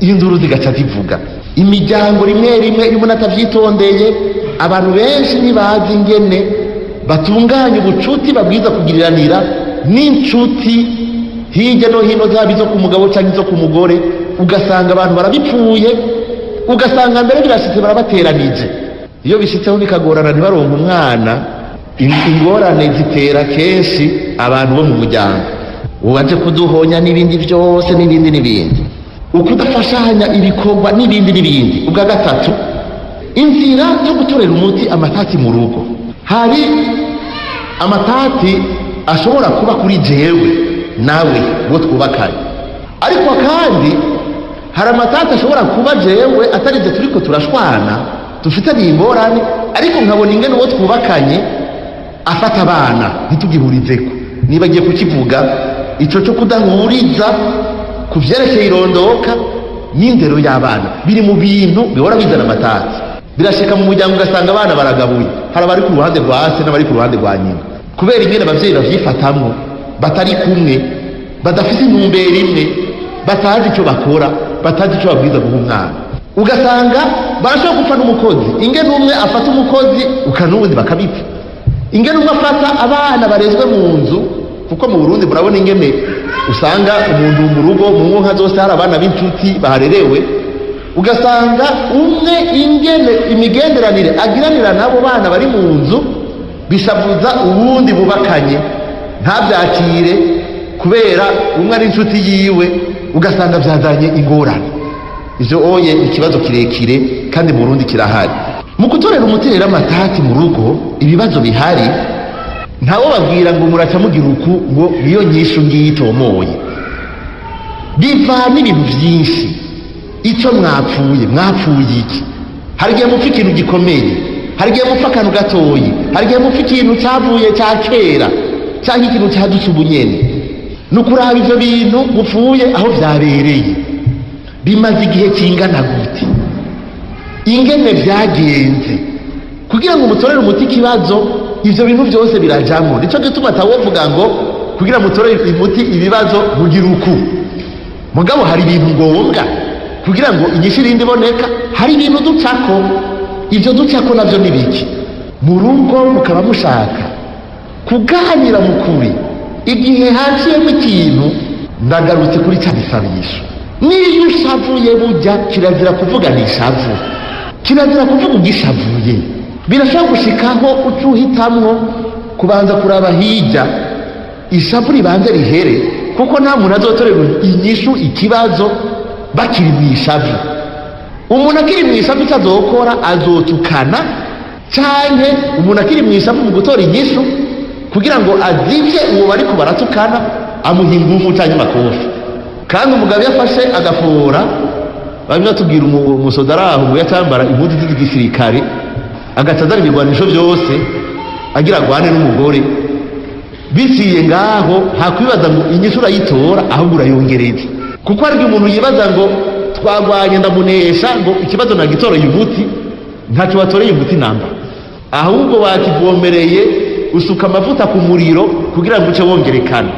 induru zigaca zivuga. Imiryango rimwe rimwe iyo umuntu atavyitondeye, abantu benshi ntibazi ingene batunganya ubucuti babwiza kugiriranira n'inshuti hirya no hino, zaba izo ku mugabo cyangwa izo ku mugore. Ugasanga abantu barabipfuye, ugasanga mbere birashitse barabateranije. Iyo bishitseho bikagorana ntibaronke umwana, ingorane zitera kenshi abantu bo mu muryango, uwaje kuduhonya n'ibindi byose n'ibindi, ukudafashanya ibikorwa n'ibindi. Ubwa gatatu, inzira yo gutorera umuti amatati mu rugo. Hari amatati ashobora kuba kuri jewe nawe ngo twubakanye, ariko kandi hari amatati ashobora kuba jewe atarize turiko turashwana, dufite n'ingorane, ariko nkabona ingene uwo twubakanye afata abana ntitugihurizeko. Niba agiye kukivuga ico cyo kudahuriza ku vyerekeye irondoka n'indero y'abana, biri mu bintu bihora bizana amatati. Birashika mu muryango ugasanga abana baragabuye, hari abari ku ruhande rwa se n'abari ku ruhande rwa nyina, kubera ingene abavyeyi bavyifatamwo, batari kumwe, badafite intumbero imwe, batazi icyo bakora, batazi icyo babwiza guha umwana. Ugasanga barashobora gupfa n'umukozi, ingene umwe afata umukozi ukanubundi bakabipfa, ingene umwe afata abana barezwe mu nzu. Kuko mu Burundi murabona ingene usanga umuntu mu rugo mu nka zose hari abana b'inshuti baharerewe, ugasanga umwe ingene imigenderanire agiranira nabo bana bari mu nzu bishavuza ubundi bubakanye, ntabyakire kubera umwe ari inshuti yiwe, ugasanga byazanye ingorane. Ivyo oye ikibazo kirekire kandi mu Burundi kirahari. Mu gutorera umuti rero amatati mu rugo, ibibazo bihari ntawo babwira ngo muraca mugira uku ngo niyo nyishu ngiyitomoye. Biva n'ibintu byinshi. Icyo mwapfuye iki? Hari igihe mupfa ikintu gikomeye, hari igihe mupfa akantu gatoyi, hari igihe mupfa ikintu cyavuye cya kera cyangwa ikintu cyadutse ubunyene. Nukuraba ivyo bintu mupfuye aho vyabereye, bimaze igihe kingana gute, ingene vyagenze, kugira ngo mutorere umuti ikibazo. Ivyo bintu byose birajamwo. Nico gituma atawovuga ngo kugira mutorere umuti ibibazo mugira uku. Mugabo hari ibintu ngombwa kugira ngo inyishu irindi iboneka hari ibintu ducako. Ibyo ducako nabyo ni biki? Mu rugo mukaba mushaka kuganira mu kuri, igihe haciyemo ikintu, ndagarutse kuri cya gisabisho. Niyo ushavuye burya kirazira kuvuga nishavu, kirazira kuvuga ugishavuye. Birashobora gushikaho uca uhitamwo kubanza kuraba hirya ishavu ribanze rihere, kuko nta muntu azotorera inyishu ikibazo bakiri mu ishavu. Umuntu akiri mu ishavu icyo azokora azotukana, canke umuntu akiri mu ishavu mu gutora inyishu kugira ngo azivye uwo bariko baratukana amuha ingufu canke amakofi. Kandi umugabo yafashe agafora, bamwe batubwira umusoda araho ngo yatambara impuzu z'igisirikare agaca azana ibigwanisho byose agira agwane n'umugore, biciye ngaho hakwibaza ngo inyishu urayitora ahubwo urayongereza. Kuko hari umuntu yibaza ngo twagwanye ndamunesha, ngo ikibazo nagitoreye umuti, ntacyo watoreye umuti namba, ahubwo wakivomereye usuka amavuta ku muriro kugira ngo uce wongerekana.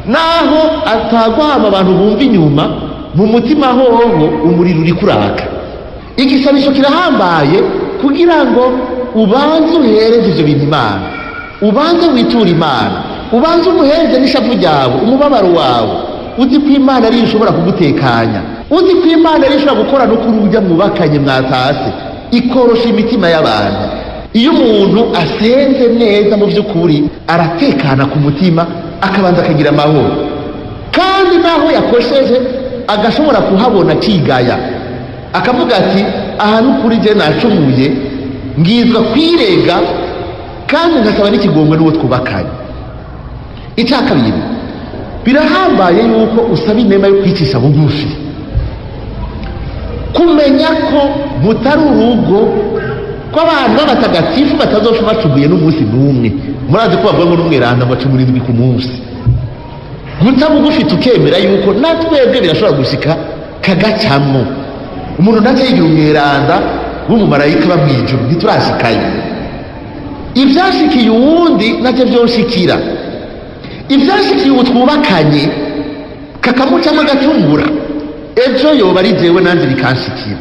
Naho atagwama abantu bumva inyuma, mu mutima hoho umuriro uri kuraka. Igisabisho kirahambaye kugira ngo ubanze uhereze ivyo bintu Imana, ubanze witura Imana, ubanze umuhereze n'ishavu ryawe, umubabaro wawe, uzi ko Imana ariyo ishobora kugutekanya, uzi ko Imana ariyo ishobora gukora no kuri urya mwubakanye mwatase, ikorosha imitima y'abantu. Iyo umuntu asenze neza mu by'ukuri aratekana ku mutima, akabanza akagira amahoro. Kandi naho yakosheje agashobora kuhabona kigaya, akavuga ati ahantu kuri je nacumuye, ngizwa kwirega kandi nkasaba n'ikigongwe n'uwo twubakanye. Icya kabiri, birahambaye yuko usaba inema yo kwicisha bugufi, kumenya ko mutari urugo ko abantu b'abatagatifu batazosha bacumuye n'umunsi n'umwe. Murazi ko bavuga ngo n'umweranda ngo acumura indwi ku munsi. Guta bugufi tukemera yuko natwebwe birashobora gushika kagacamo. Umuntu ntace yigira umweranda w'umumarayika ba mwijuru, ntiturashikayo. Ivyashikiye uwundi navyo vyoshikira, ivyashikiye uwo twubakanye kakamucamo agacumura, ejo yoba ari jewe nanje bikanshikira.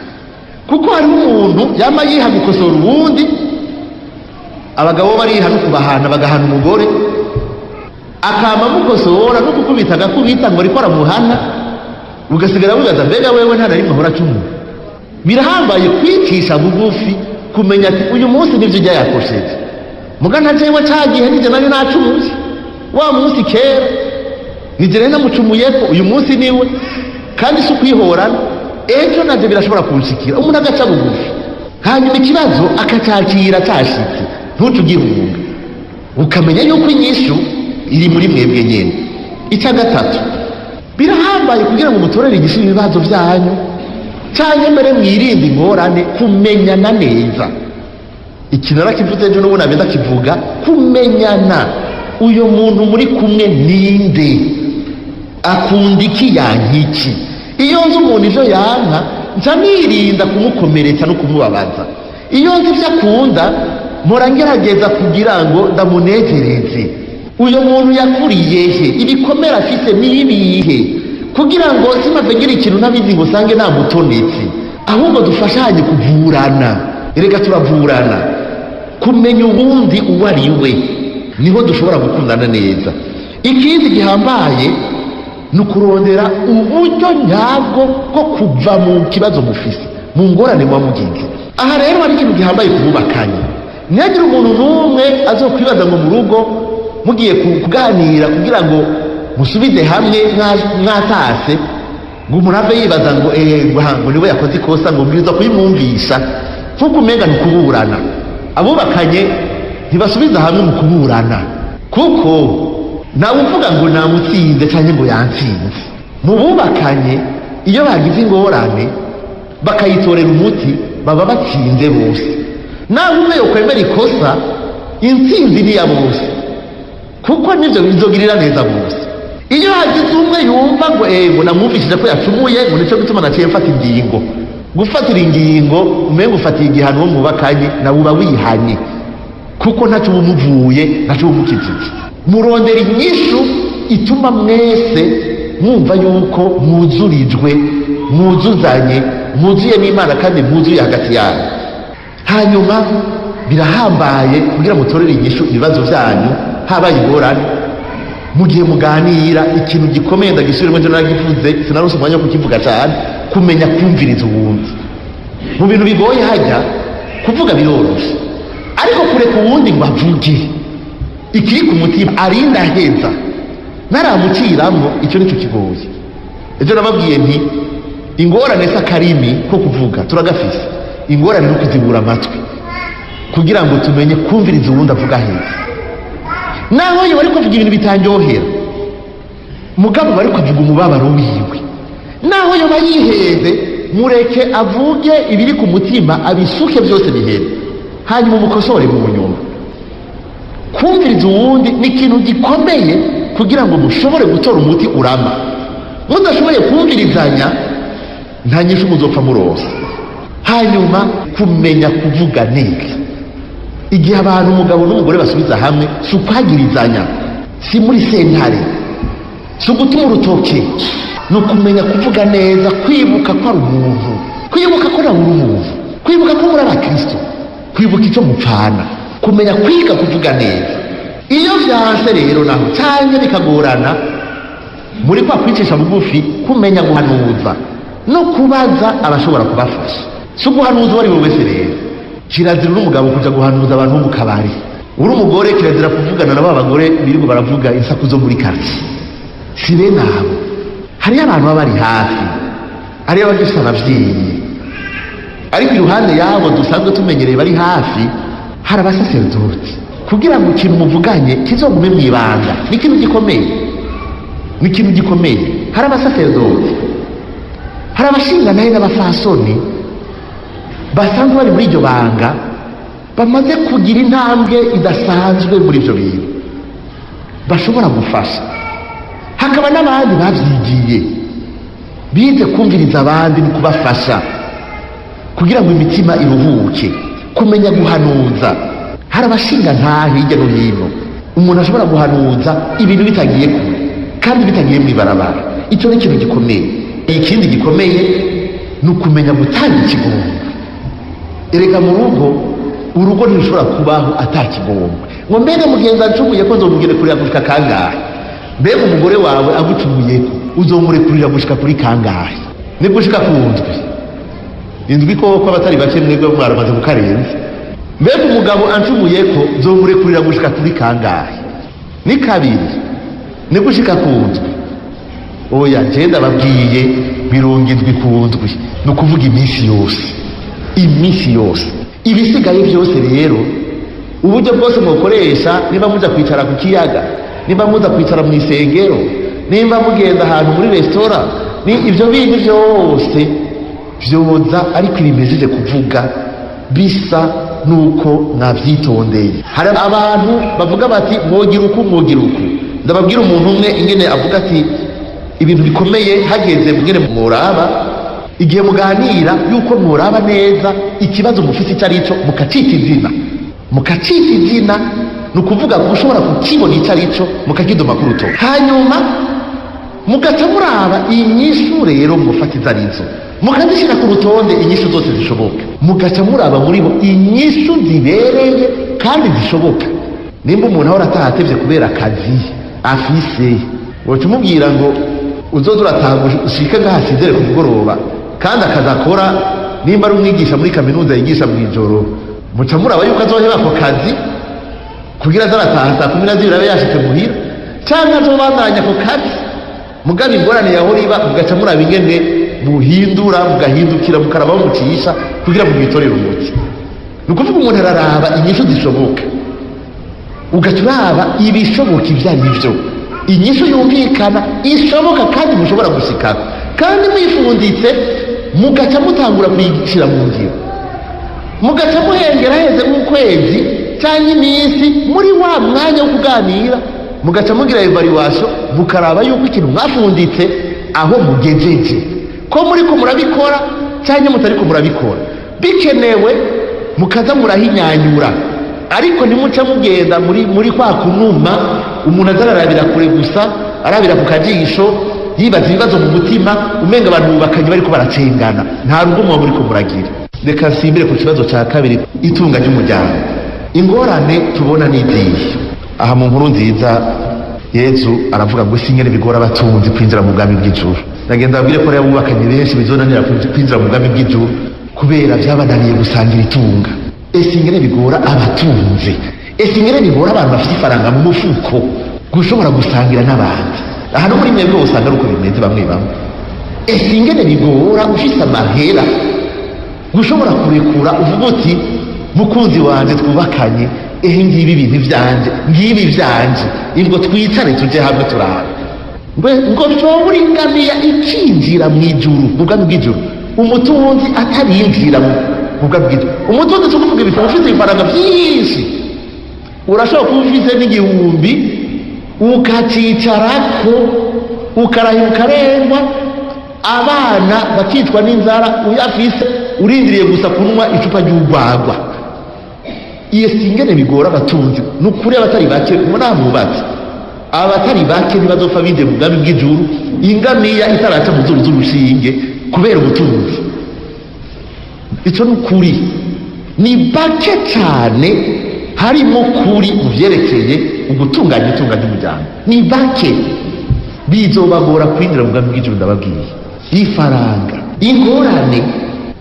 Kuko hari umuntu yama yiha gukosora uwundi, abagabo bariha no kubahana bagahana umugore, akama mukosora no kukubita agakubita ngo ariko aramuhana, ugasigara wibaza mbega wewe nta narimwe ahora acumura. Birahambaye kwicisha bugufi, kumenya ati uyu munsi nivyo ujya yakosheje, muga nta jewe cagihe nije nayo nacumuye, wa munsi kera nije rero namucumuyeko, uyu munsi niwe, kandi si ukwihorana, ejo navyo birashobora kunshikira. Umuntu agaca bugufi, hanyuma ikibazo akacakira cashitse, ntutugihunga, ukamenya yuko inyishu iri muri mwebwe nyene. Icya gatatu, birahambaye kugira ngo mutorere igishu ibibazo byanyu, canke mbere mwirinde ingorane, kumenyana neza. Ikinara kivuze ejo n'ubu nabenda kivuga, kumenyana. Uyo muntu muri kumwe ninde, akunda iki, yanka iki. Iyo nzi umuntu ivyo yanka, nca nirinda kumukomeretsa no kumubabaza. Iyo nzi ivyo akunda, mpora ngerageza kugira ngo ndamunezereze. Uyo muntu yakuriyehe, ibikomere afite nibihe, kugira ngo simave ngira ikintu ntabizi ngo sange namutonetse, ahubwo dufashanye kuvurana. Erega turavurana, kumenya ubundi uwo ari we, niho dushobora gukundana neza. Ikindi gihambaye ni ukurondera uburyo nyabwo bwo kuva mu kibazo mufise, mu ngorane muba mugize. Aha rero hari ikintu gihambaye kububakanye. Ntihagire umuntu n'umwe azokwibaza ngo mu rugo mugiye kuganira kugira ngo musubize hamwe mwatase, ngo umuntu ave yibaza ngo ngo niwe yakoze ikosa, ngo mbwiza kuyimwumvisha, kuko umenga ni kuburana. Abubakanye ntibasubiza hamwe mu kuburana, kuko nawe uvuga ngo namutsinze cyangwa ngo yantsinze. Mu bubakanye iyo bagize ingorane bakayitorera umuti, baba batsinze bose. Nawe umwe yokwemera ikosa, intsinzi ni ya bose, kuko nivyo bizogirira neza bose. Iyo hagize umwe yumva ngo namwumvishije ko yacumuye, ngo nico gituma naciye mfata ingingo, gufatira ingingo umenga ufatiye igihano wo mubakanye, nawe uba wihanye, kuko ntacyo umuvuye, ntacyo umukijije. Murondera inyishu ituma mwese mwumva yuko mwuzurijwe, mwuzuzanye, mwuzuye n'Imana kandi mwuzuye hagati yanyu. Hanyuma birahambaye kugira mutorere inyishu ibibazo byanyu habaye ingorane. Mu gihe muganira ikintu gikomeye ndagisubiremo nje naragivuze sinarose umwanya wo kukivuga cyane, kumenya kumviriza uwundi. Mu bintu bigoye hajya kuvuga biroroshe, ariko kureka uwundi ngo avuge ikiri ku mutima arinda heza naramuciramo, icyo nicyo kigoye. Ejo nababwiye nti ingorane s'akarimi ko kuvuga turagafise, ingorane no kuzibura amatwi kugira ngo tumenye kumviriza uwundi avuga heza. Naho yo bari kuvuga ibintu bitanyohera mugabo bari kuvuga umubabaro wiwe, naho yo bayiheze mureke avuge ibiri ku mutima, abisuke byose bihere, hanyuma umukosore mu nyuma. Kumviriza uwundi ni ikintu gikomeye kugira ngo mushobore gutora umuti urama. Mudashoboye kumvirizanya nta nyishu muzopfa murosa. Hanyuma kumenya kuvuga neza. Igihe abantu umugabo n'umugore basubiza hamwe si ukwagirizanya, si muri sentare, si ugutuma urutoke, ni ukumenya kuvuga neza, kwibuka ko ari umuntu, kwibuka ko nawe uri umuntu, kwibuka ko muri abakristo, kwibuka icyo mupfana, kumenya kwiga kuvuga neza. Iyo byanse rero naho cyane bikagorana, muri kwa kwicisha bugufi kumenya guhanuza no kubaza abashobora kubafasha. Si uguhanuza uwo ari we wese rero. Kirazira n'umugabo kuja guhanuza abantu mu kabari. Uri umugore kirazira kuvugana na babagore birirwa baravuga insaku zo muri quartier. Si bene abo. Hari abantu baba bari hafi, ari abagifite abavyeyi, ariko iruhande yabo dusanzwe tumenyereye bari hafi hari abasaserdoti, kugira ngo ikintu muvuganye kizogume mwibanga. Ni ikintu gikomeye, ni ikintu gikomeye. Hari abasaserdoti, hari abashinganahe n'abafasoni basanzwe bari muri iryo banga, bamaze kugira intambwe idasanzwe muri ibyo bintu, bashobora gufasha. Hakaba n'abandi babyigiye bize kumviriza abandi no kubafasha kugira ngo imitima iruhuke, kumenya guhanuza. Hari abashinga ntahe hirya no hino, umuntu ashobora guhanuza ibintu bitagiye kure kandi bitagiye mu ibarabara. Icyo ni ikintu gikomeye. Ikindi gikomeye ni ukumenya gutanga ikigongo. Erega mu rugo, urugo ntirushobora kubaho atakigongo. Ngo mbega mugenzi acumuye ko nzomugire kurira gushika kangahe? Mbega umugore wawe agucumuye ko uzomurekurira gushika kuri kangahe? Ni gushika ku ndwi. Indwi ko abatari bake mwebwe mwaramaze kukarenza. Mbega umugabo ancumuye ko nzomurekurira gushika kuri kangahe? Ni kabiri. Ni gushika ku ndwi. Oya ngenda babwiye 70 ku ndwi. No kuvuga iminsi yose. Iminsi yose. Ibisigaye byose rero uburyo bwose mukoresha, niba muza kwicara ku kiyaga, niba muza kwicara mu isengero, niba mugenda ahantu muri restaurant, ni ibyo bintu byose byoza ariko ibimejeje kuvuga bisa nuko mwabyitondeye. Hari abantu bavuga bati mwogira uku. Ndababwira umuntu umwe ingene avuga ati ibintu bikomeye hageze mugene muraba, igihe muganira yuko muraba neza ikibazo mufite icyo cyo mukacita izina. Mukacita izina ni ukuvuga ko ushobora kukibona icyo cyo mukakidoma ku rutoki, hanyuma mugaca muraba inyishu rero mufata izo arizo mukazishyira ku rutonde, inyishu zose zishoboka. Mugaca muraba muri bo inyishu zibereye kandi zishoboka. Nimba umuntu ahora atahatevye kubera akazi afise, woca umubwira ngo uzoza urataha ushike ngaha asizere ku mugoroba, kandi akazakora nimba ari umwigisha muri kaminuza yigisha mu ijoro, muca muraba yuko azoheba ako kazi kugira azarataha saa 12 abe yashitse muhira, cyangwa azobandanya ako kazi. Mugabe ingorane yahora iba, mugaca muraba ingene muhindura, mugahindukira mukaraba mucisha kugira ngo mwitorere umuti. Ni ukuvuga umuntu araraba inyishu zishoboka, ugaca uraba ibishoboka ibyo ari byo, inyishu yumvikana ishoboka kandi mushobora gushikana, kandi mwifunditse mugaca mutangura kuyishyira mu ngiro, mugaca muhengera heze nk'ukwezi cyangwa iminsi muri wa mwanya wo kuganira, mugaca mugira evaluation, mukaraba yuko ikintu mwafunditse aho mugejeje, ko muri ko murabikora cyangwa mutari ko murabikora. Bikenewe mukaza murahinyanyura, ariko ntimuca mugenda muri kwa kunuma umuntu azararabira kure gusa, arabira ku kajisho yibaza ibibazo mu mutima, umenga abantu bubakanye bariko baracengana, nta rugo muba muriko muragira. Reka nsimbire ku kibazo cya kabiri, itunga ry'umuryango. Ingorane tubona n'izihe? Aha mu nkuru nziza Yesu aravuga ngo singene bigora abatunzi kwinjira mu bwami bw'ijuru. Nagenda babwire ko abubakanye benshi bizonanira kwinjira mu bwami bw'ijuru kubera byabananiye gusangira itunga. Singene bigora abatunzi, singene bigora abantu bafite ifaranga mu mufuko gushobora gusangira n'abandi. Aha no muri mwebwe usanga ari uko bimeze bamwe bamwe. Singene bigora ufite amahera gushobora kurekura uvuga uti mukunzi wanje twubakanye, ngibi ibintu vyanje, ngibi vyanje, ingo twicare tuje hamwe turabe. Ngo shobora ingamiya ikinjira mw'ijuru, mu bwami bw'ijuru, umutunzi atarinjira mu bwami bw'ijuru. Umutunzi tukuvuga ibintu ufite ifaranga vyinshi, urashobora kuba ufite n'igihumbi ukacicarako ukarahiye ukarengwa, abana bakicwa n'inzara, uyafise urindiriye gusa kunywa icupa ry'urwagwa. Iyo singene bigora abatunzi n'ukuri abatari bake munamubatse, abatari bake ntibazopfa binjiye mu bwami bw'ijuru ingamiya itaraca mu zuru z'urushinge kubera ubutunzi. Ico n'ukuri ni bake cyane harimo kuri mu vyerekeye ugutunganya itunga ry'umuryango, ni bake. Bizobagora kwinjira mu bwami bw'ijuru ndababwiye. Ifaranga, ingorane,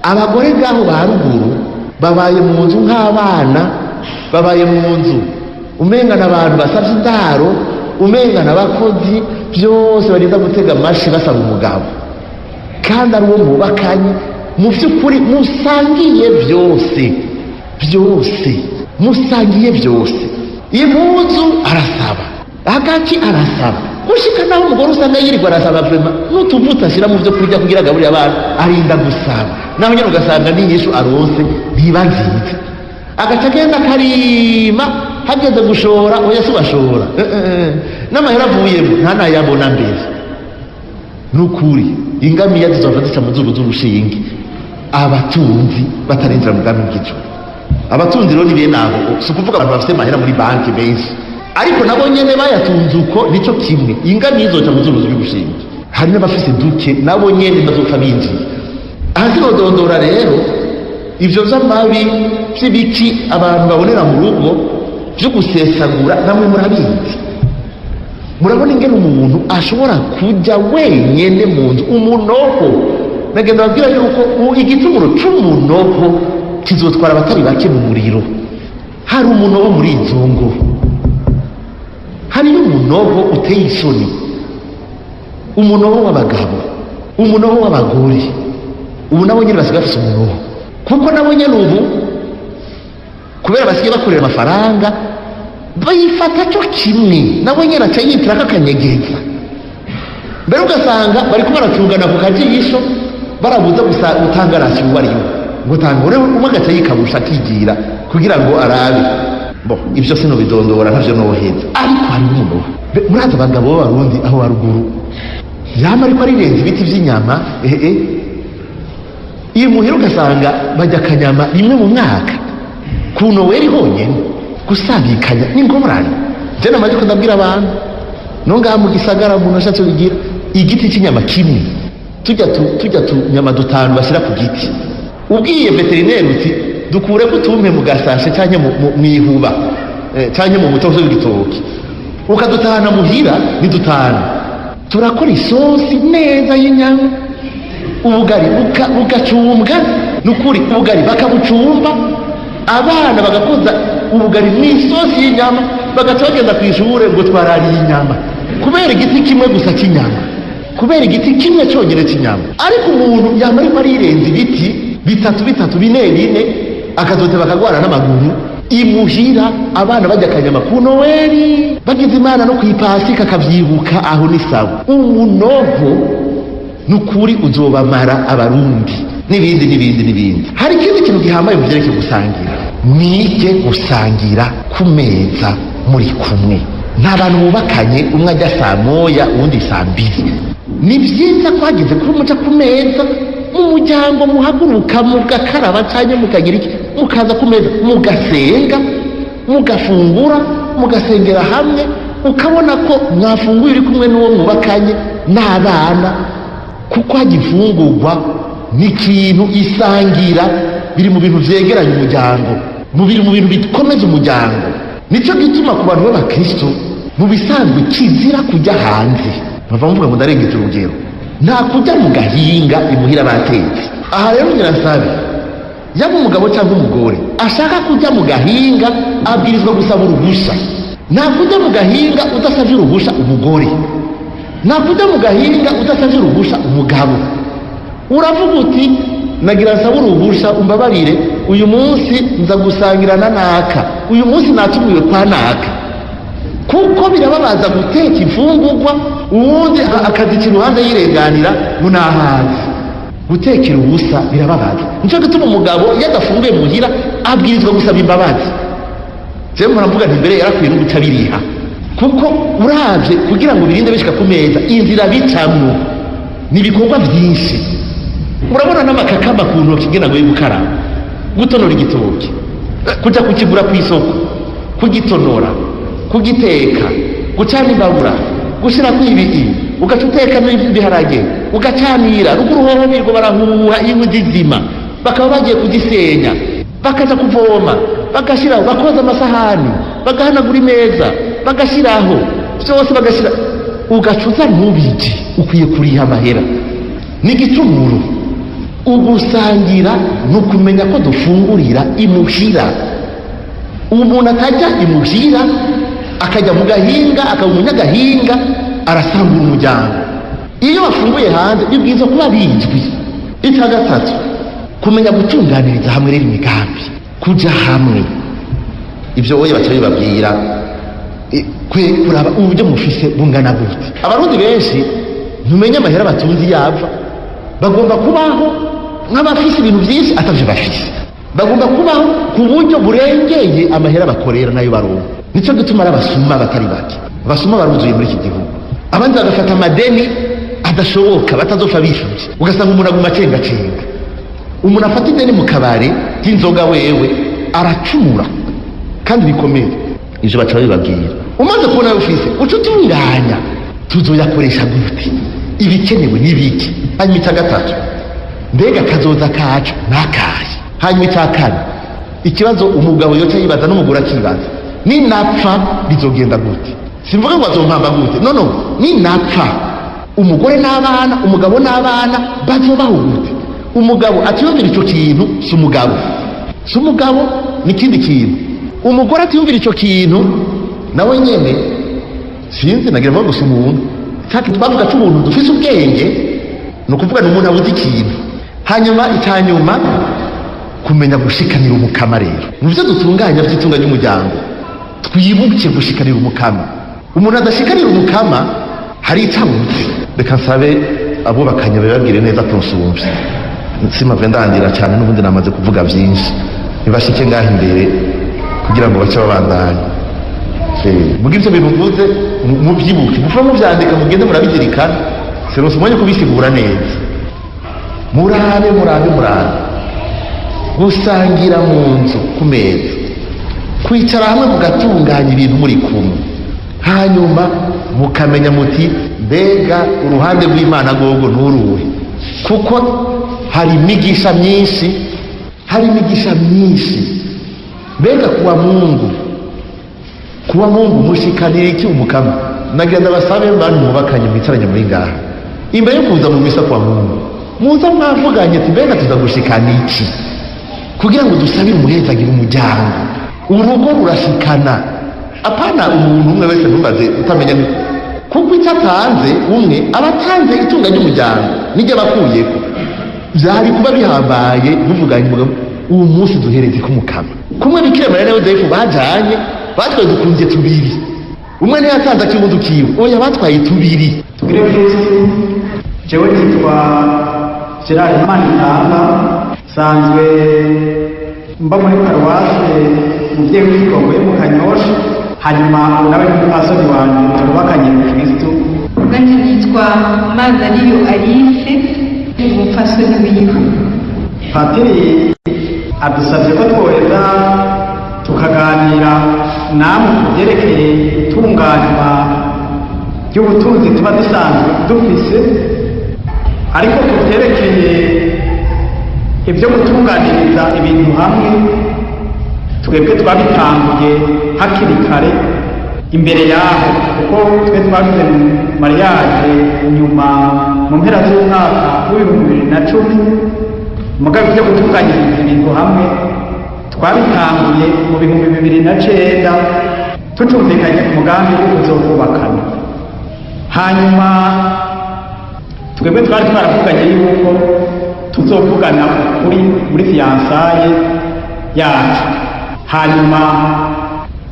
abagore ngaho ba ruguru babaye mu nzu nk'abana, babaye mu nzu umenga n'abantu basavye indaro, umenga n'abakozi, byose barinda gutega amashi basaba umugabo, kandi ari uwo mubakanye mu vy'ukuri musangiye byose byose, musangiye byose. Impuzu arasaba, agaki arasaba, gushika naho umugore usanga yirirwa arasaba vrema n'utuvuta ashira mu vyo kurya kugira agaburire abantu, arinda gusaba, naho nyene ugasanga n'inyishu aronse ntibagize, agaca agenda karima, hageze gushora oya si bashora, n'amahera avuyemo nta nayabona mbere. N'ukuri ingamiya zizova zica mu zuru z'urushinge abatunzi batarinjira mu bwami bw'ijuru. Abatunzi rero ni bene abo, si ukuvuga abantu bafite amahera muri banki benshi, ariko nabo nyene bayatunze uko nico kimwe, ingamiya izoca mu zuru z'urushinge. Hari n'abafise duke nabo nyene bazopfa binjiye. Aha sinodondora rero ivyo vy'amabi vy'ibiki abantu babonera mu rugo vyo gusesagura, namwe murabizi. Murabona ingene umuntu ashobora kuja wenyene mu nzu, umunoho. Nagenda babwira yuko igitunguro c'umunoho kizotwara abatari bake mu muriro. Hari umunoho muri izo ngo, hari n'umunoho uteye isoni, umunoho w'abagabo, umunoho w'abagore. Ubu nabo nyene basigaye bafise umunoho, kuko nabo nyene ubu kubera basigaye bakorera amafaranga bayifata cyo kimwe, nabo nyene aca yitirako akanyegeza. Mbere ugasanga bariko baracungana ku kajisho barabuza gutanga rasiyo uwo ariwe, ngo tanga ure umwe agaca yikabusha akigira kugira ngo arabe. Bo ivyo sinobidondora ntavyo noheza, ariko hari n'umunoho. Muraza abagabo b'abarundi aho haruguru yama ariko arirenza ibiti vy'inyama, iyo muhira ugasanga bajya akanyama rimwe mu mwaka ku Noweli honyene, gusabikanya n'ingorane. Je namaze ko ndabwira abantu no ngaha mu gisagara umuntu ashatse kugira igiti cy'inyama kimwe, tujya tunyama dutanu bashyira ku giti, ubwiye veterineri uti dukure kutumpe mu gasashe cyangwa mu ihuba cyangwa mu mutozo w'igitoki, ukadutahana muhira nidutanu, turakora isosi neza y'inyama, ubugari bugacumbwa, n'ukuri ubugari bakabucumba, abana bagakoza ubugari n'isosi y'inyama, bagaca bagenda ku ishure ngo twarariye inyama kubera igiti kimwe gusa cy'inyama, kubera igiti kimwe cyonyine cy'inyama. Ariko umuntu yama ariko arirenza ibiti bitatu bine akazote bakagwara n'amaguru imuhira, abana bajya akanyama ku Noweli, bagize Imana no kw'ipasika akavyibuka, aho ni sawa. Umunoho n'ukuri uzobamara abarundi n'ibindi. Hari ikindi kintu gihambaye mu vyerekeye gusangira, mwige gusangira ku meza muri kumwe. Nta bantu bubakanye umwe ajya saa moya uwundi saa mbiri. Ni vyiza ko hageze kuri muja ku meza mu muryango, muhaguruka mugakaraba cyangwa mukagira iki, mukaza ku meza mugasenga, mugafungura, mugasengera hamwe, ukabona ko mwafunguye uri kumwe n'uwo mwubakanye n'abana, kuko hagifungurwa n'ikintu isangira, biri mu bintu vyegeranya umuryango, biri mu bintu bikomeza umuryango. Nico gituma ku bantu b'abakristo mu bisanzwe kizira kujya hanze. Bava mvuga ngo ndarengeje urugero, nta kujya mu gahinga imuhira batetse. Aha rero nyirasabe yaba umugabo cyangwa umugore ashaka kujya mu gahinga abwirizwa gusaba uruhushya. Nta kujya mu gahinga udasabye uruhushya umugore, nta kujya mu gahinga udasabye uruhushya umugabo. Uravuga uti nagira nsaba uruhushya umbabarire, uyu munsi nza gusangirana naka, uyu munsi natumiwe kwa naka. Kuko birababaza guteka imfungurwa uwundi akazikira uruhande yirenganira ngo nahazi. Gutekera ubusa birababaza. Nico gituma umugabo iyo adafunguye muhira abwirizwa gusaba imbabazi. Je muravuga nti mbere yarakwiye no gutabiriha, kuko uravye kugira ngo birinde bishika ku meza inzira bicamwo nibikorwa byinshi. Urabona n'amakakamba ku ntoki ngena ngo yibukaraba, gutonora igitoki, kuja kukigura ku isoko, kugitonora, kugiteka, gucana imbabura, gushira ku ibiti, ugaca uteka n'ibiharage, ugacanira, ruguru hoho birwo barahuha inkwi zizima, bakaba bagiye kugisenya, bakaza kuvoma, bagashiraho, bakoza amasahani, bagahanagura imeza, bagashiraho, byose bagashira, ugacuza ntubiki, ukwiye kuriha amahera. N'igicumuro ugusangira nukumenya ko dufungurira imuhira. Umuntu atajya imuhira akajya mu gahinga, akaba umunyagahinga, arasangura umuryango. Iyo bafunguye hanze bibwiza kuba bizwi. Icya gatatu, kumenya gutunganiriza hamwe rero imigambi, kuja hamwe. Ibyo wowe baca bibabwira kuraba uburyo mufise bungana gute. Abarundi benshi ntumenye amahera batunzi yava, bagomba kubaho nk'abafise ibintu byinshi atavyo bafise, bagomba kubaho ku buryo burengeye amahera bakorera nayo baronka. Nico gituma ari abasuma batari bake, abasuma baruzuye muri iki gihugu. Abandi bagafata amadeni adashoboka batazopfa bishuje, ugasanga umuntu aguma cenga. Umuntu afata ideni mu kabare k'inzoga wewe aracumura kandi bikomeye. Ivyo baca babibabwira. Umaze kubona ufise uca utunganya, tuzoyakoresha gute, ibikenewe n'ibiki. Hanyuma icya gatatu, mbega kazoza kacu nakaye. Hanyuma icya kane, ikibazo umugabo yoca yibaza n'umugore akibaza, ninapfa bizogenda gute? Simvuga ngo azompamba gute, no, ninapfa umugore n'abana, umugabo n'abana bazobaho gute? Umugabo atiyumvira ico kintu si umugabo, si umugabo n'ikindi kintu. Umugore atiyumvira ico kintu nawe nyene sinzi nagira ngo gusa umuntu cyaki twavuga cyo umuntu dufise ubwenge, no kuvuga n'umuntu abuze ikintu. Hanyuma itanyuma kumenya gushikanira umukama. Rero muvyo dutunganya by'itunganya umuryango twibuke gushikanira umukama. Umuntu adashikanira umukama hari icamutse. Reka nsabe abubakanye bababwire neza kunsumvye, simave ndandira cyane n'ubundi namaze kuvuga byinshi, nibashike ngaho imbere kugira ngo bace babandanye. Mugira ivyo bintu mvuze mubyibuke, mufa muvyandika, mugende murabizirikana, serose mwenye kubisigura neza. Murabe gusangira mu nzu ku meza, kwicara hamwe mugatunganya ibintu muri kumwe, hanyuma mukamenya muti mbega uruhande rw'Imana gogo n'uruhe, kuko hari imigisha myinshi. Mbega kuwa Mungu mushikanira iki umukama? Nagira ndabasabe bantu mubakanye mwicaranye muri ngaha, imbere yo kuza mu misa kwa Mungu muza mwavuganye ati mbega tuzagushikana iki, kugira ngo dusabire umuhezagira umuryango. Urugo rurashikana, apana umuntu umwe wese ntumaze utamenya kuko icyo atanze umwe abatanze itunga ry'umuryango nijye bakuyeko. Byari kuba bihambaye muvuganye umugabo uwo munsi duhereze ku mukama. Kumwe Bikira Mariya na Yozefu bajanye, batwaye dukunze tubiri, umwe niyo yatanze akibundo kiwe, oya batwaye tubiri. Tugire Kristo. Jewe nitwa Gerard Manitanga, sanzwe mba muri paruwase umuvyeyi w'ikigongo yo mu Kanyosha, hanyuma nawe n'umupastori wanjye tubakanye mu Kristo. Ubwanjye nitwa Manariyo Alice, umupastori wiwe. Patiri adusabye ko twoheza tukaganira namwe ku byerekeye itunganywa ry'ubutunzi tuba dusanzwe dufise, ariko ku byerekeye ibyo gutunganiriza ibintu hamwe twebwe twabitanguye hakiri kare imbere yaho, kuko twe twagize mariage nyuma mu mpera z'umwaka w'ibihumbi 2010, mugabe byo gutunganyiriza ibintu hamwe twabitanguye mu bihumbi 2009 tucumvikanye ku mugambi wo kuzokubakana. Hanyuma twebwe twari twaravuganye yuko tuzovugana muri fiyansaye yacu. Hanyuma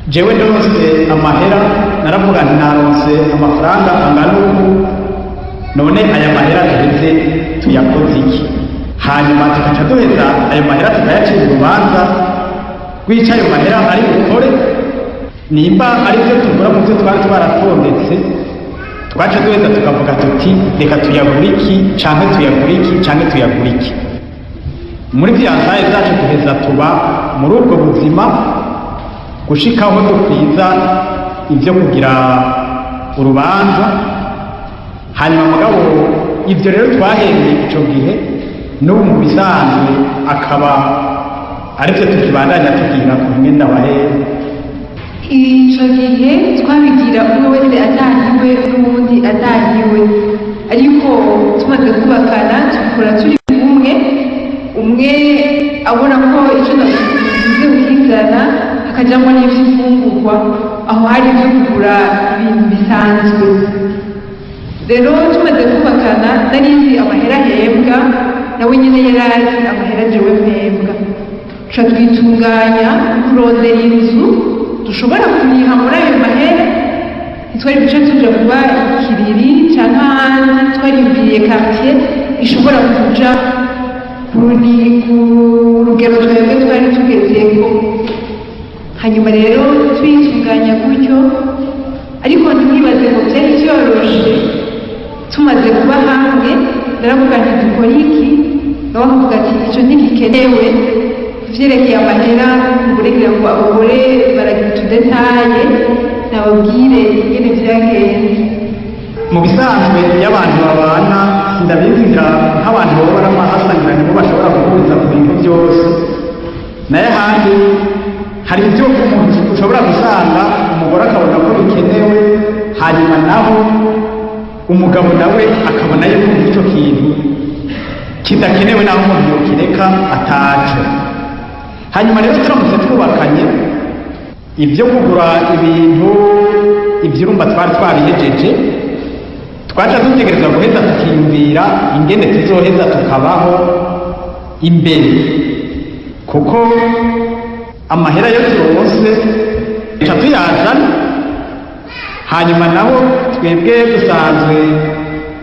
jewe ndonse amahera naravuga nti naronse amafaranga angana uku, none aya mahera duheze tuyakoze iki? Hanyuma tugaca duheza ayo mahera tukayacira urubanza rw'icyo ayo mahera ari bukore, nimba ari byo tugura mu byo twari twaratondetse, twaca duheza tukavuga tuti reka tuyagura iki canke tuyagura iki canke tuyagura iki. Muri fiyansaye zacu duheza tuba muri ubwo buzima gushikaho dukwiza ibyo kugira urubanza. Hanyuma mugabo ibyo rero twahereye ico gihe n'ubu mu bisanzwe akaba aribyo tukibandanya tugira ku mwenda wa hera. Ico gihe twabigira umwe wese atahiwe n'uwundi atahiwe, ariko tumaze kubakana tukora turi kumwe, umwe abona ko icyo navuze ukizana akajyamo n'iby'imfungurwa, aho hari ibyo kugura ibintu bisanzwe. Rero tumaze kubakana narizi amahera ahembwa, nawe nyine yari azi amahera jewe mpembwa, tuca twitunganya kurondera inzu dushobora kuriha muri ayo mahera. Ntitwari guca tuja kuba ikiriri cyangwa ahandi, twariyumviriye quartier ishobora kuja ku rugero twebwe twari tugezeko. Hanyuma rero twitunganya gutyo, ariko ntibibaze ngo byari byoroshe. Tumaze kuba hamwe naravuga nti dukora iki, nawe akavuga ati icyo ntigikenewe. Vyerekeye amahera kugira ngo abagore baragira utudetaye nababwire ingene vyagenze. Mu bisanzwe iyo abantu babana ndabizira nk'abantu baba baramahasangira nibo bashobora guhuriza ku bintu byose, naye handi hari ibyo umuntu ushobora gusanga umugore akabona ko bikenewe, hanyuma naho umugabo nawe akabona yuko icyo kintu kidakenewe naho umuntu yokireka ataco. Hanyuma rero turamutse twubakanye ibyo kugura ibintu ibyurumba twari twabihejeje, twaca dutegereza guheza tukiyumvira ingene tuzoheza tukabaho imbere, kuko amahera yo turonse tuca tuyazana. Hanyuma naho twebwe dusanzwe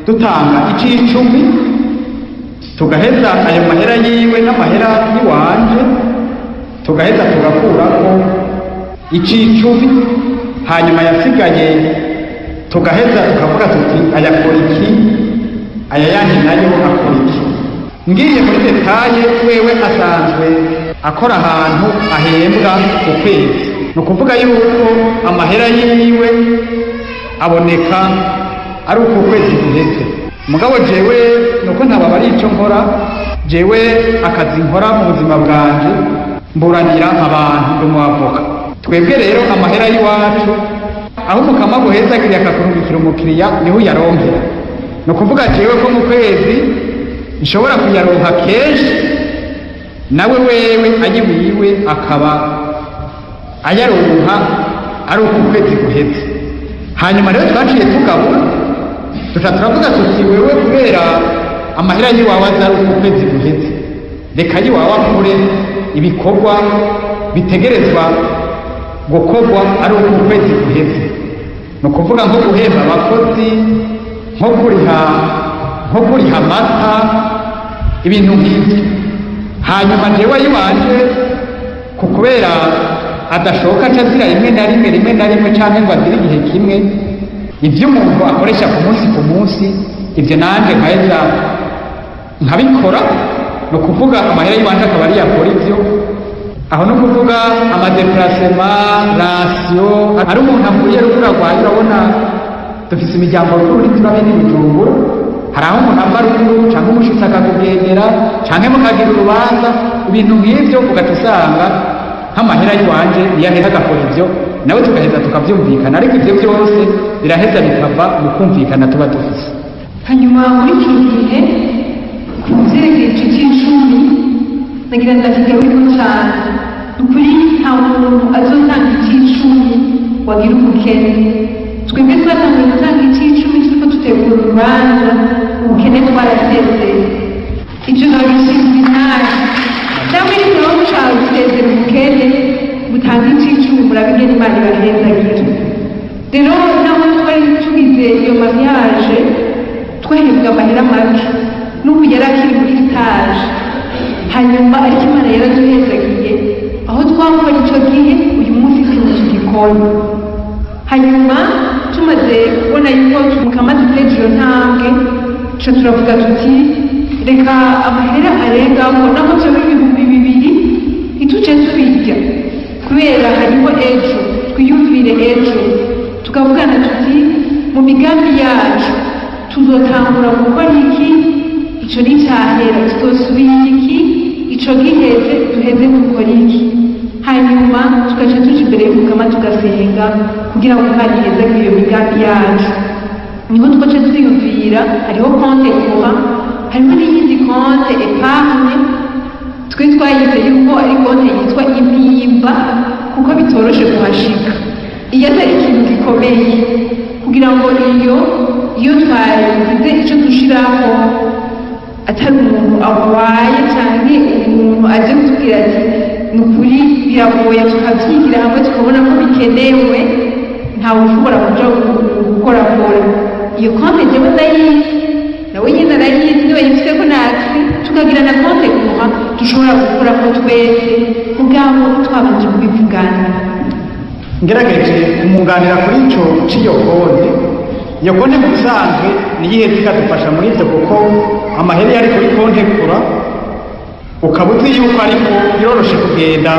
dutanga ic'icumi, tugaheza ayo mahera yiwe n'amahera yiwanje tugaheza tugakurako ic'icumi, hanyuma yasigaye tugaheza tukavuga tuti ayakora iki, aya yandi nayo akora iki. Ngiye muri detaye, wewe asanzwe akora ahantu ahembwa ku kwezi, ni ukuvuga yuko amahera yiwe aboneka ari uko kwezi guheze. Mugabo jewe nuko ntababa ari ico nkora, jewe akazi nkora mu buzima bwanje mburanira abantu mu avoka. Twebwe rero amahera y'iwacu aho umukama guheza kiriya akakurungikira umukiriya niho uyaronkera. Ni ukuvuga jewe ko mu kwezi nshobora kuyaronka kenshi, nawe wewe aje wiwe akaba ayaronka ari uko kwezi guheze. Hanyuma rero twaciye tugabura, tuca turavuga tuti wewe kubera amahera y'iwawe aza ari uko kwezi guheze, reka yiwawe akure ibikorwa bitegerezwa gukorwa ari uko kwezi guheze. Ni ukuvuga nko guhemba abakozi, nko kuriha amata, ibintu nk'ibyo. Hanyuma jewe yiwanje kubera adashoka acazira rimwe na rimwe canke ngo azire igihe kimwe, ibyo umuntu akoresha ku munsi ibyo nanje nkaheza nkabikora. Ni ukuvuga amahera y'iwanje akaba ari yakora ibyo, aho no kuvuga amadeplacema rasiyo ari umuntu avuye ruguru arwaye urabona dufise imiryango ruguru ntiturabe n'ibijumbura hari aho umuntu ava ruguru canke umushitsi akakugendera canke mukagira urubanza ibintu nk'ivyo ugahita usanga nk'amahera y'iwanje niyo aheza agakora ivyo nawe tugaheza tukavyumvikana ariko ivyo vyose biraheza bikava mu kumvikana tuba dufise. Hanyuma muri icyo gihe ku vyerekeye ico c'icumi nagira ndakigaruko cane ukuri nta muntu azotanga ic'icumi wagira ubukene. Twebwe twatangiye gutanga ic'icumi turiko dutegura urubanza ubukene twarasezeye ivyo nabishinzwe intara namwe nitaba mushaka gusezera ubukene butanga ic'icumi murabigena Imana ibahezagira. Rero naho twari tugize iyo mariage twahembwa amahera make n'ubu yari akiri muri stage hanyuma ariko Imana yaraduhezagiye aho twakora ico gihe uyu munsi sinzi tugikora. Hanyuma tumaze kubona yuko mukama duteje iyo ntambwe co turavuga tuti reka amahera arengaho naho vyoba ibihumbi bibiri ntituce tubirya kubera hariho ejo twiyumvire ejo tukavugana tuti mu migambi yacu tuzotangura gukora iki ico nicahera tuzosubira iki ico giheze duheze gukora iki hanyuma tugaca tuja imbere y'umukama tugasenga kugira ngo Imana iheze iyo migambi yacu. Niho twaca twiyumvira hariho konte kuha hariho n'iyindi konte epargne twe twayize yuko ari konte yitwa impimba kuko bitoroshe kuhashika iyo atari ikintu gikomeye kugira ngo iyo twagize ico dushiraho atari umuntu arwaye canke umuntu aje kutubwira ati ni ukuri biragoye tukavyigira hamwe tukabona ko bikenewe ntawe ushobora kuja gukorakora iyo konte jewe ndayizi nawe nyene arayizi niwe yifiseko natwe tukagira na konte kuha dushobora gukorako twese ubwabo twabanje kubivugana. Ngerageje kumunganira kuri ico c'iyo konte iyo konte mu bisanzwe niyihe zikadufasha muri ivyo kuko amahera yari kuri konte kura ukaba uzi yuko ariko biroroshe kugenda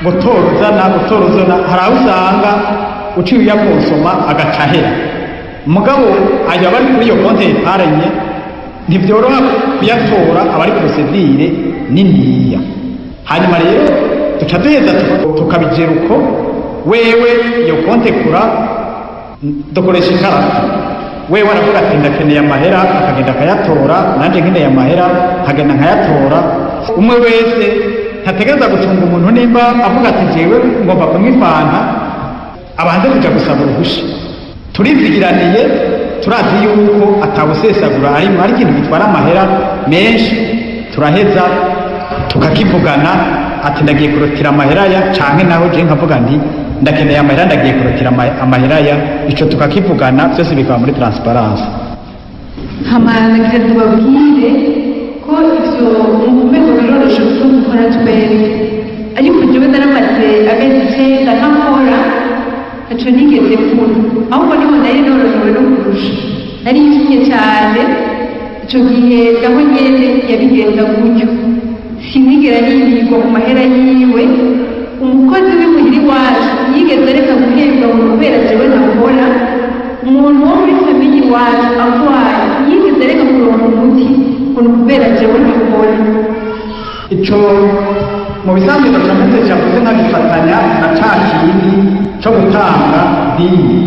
gutorozana hari aho usanga uciye uyakonsoma agaca ahera mugabo ayo abari kuri iyo konte epargne ntivyoroha kuyatora abari prosedire niniya. Hanyuma rero duca duheza tukabigera uko wewe iyo konte kura dukoresha ikarata wewe aravuga ati ndakeneye amahera akagenda akayatora nanje nkeneye amahera nkagenda nkayatora umwe wese ntategereza gucunga umuntu nimba avuga ati jewe ngomba kunywa ifanta abanze kuja gusaba uruhusha turizigiraniye turazi yuko atawusesagura ari ikintu gitwara amahera menshi turaheza tukakivugana ati ndagiye kurotira amahera ya canke naho je nkavuga nti ndakeneye amahera ndagiye kurotira amahera ya ico tukakivugana byose bikaba muri transparence. Hamanagira tubabwire ko ivyo mumeko biroroshe gukora twebwe ariko jewe naramaze amezi 9 ntakora aco nigeze kuna ahubwo niho nari norohewe no kurusha nari nkinye cyane ico gihe naho nyene yabigenza gutyo sinigera nibigwa mu mahera yiwe umukozi w'imuhira iwacu yigeze areka guhembwa mu kubera jewe ntakora umuntu wo muri famili iwacu arwaye yigeze areka kuronka umuti ngo kubera jewe ntakora. Ico mu bisanzwe ndacameze cyavuze nkagifatanya na ca kindi co gutanga dini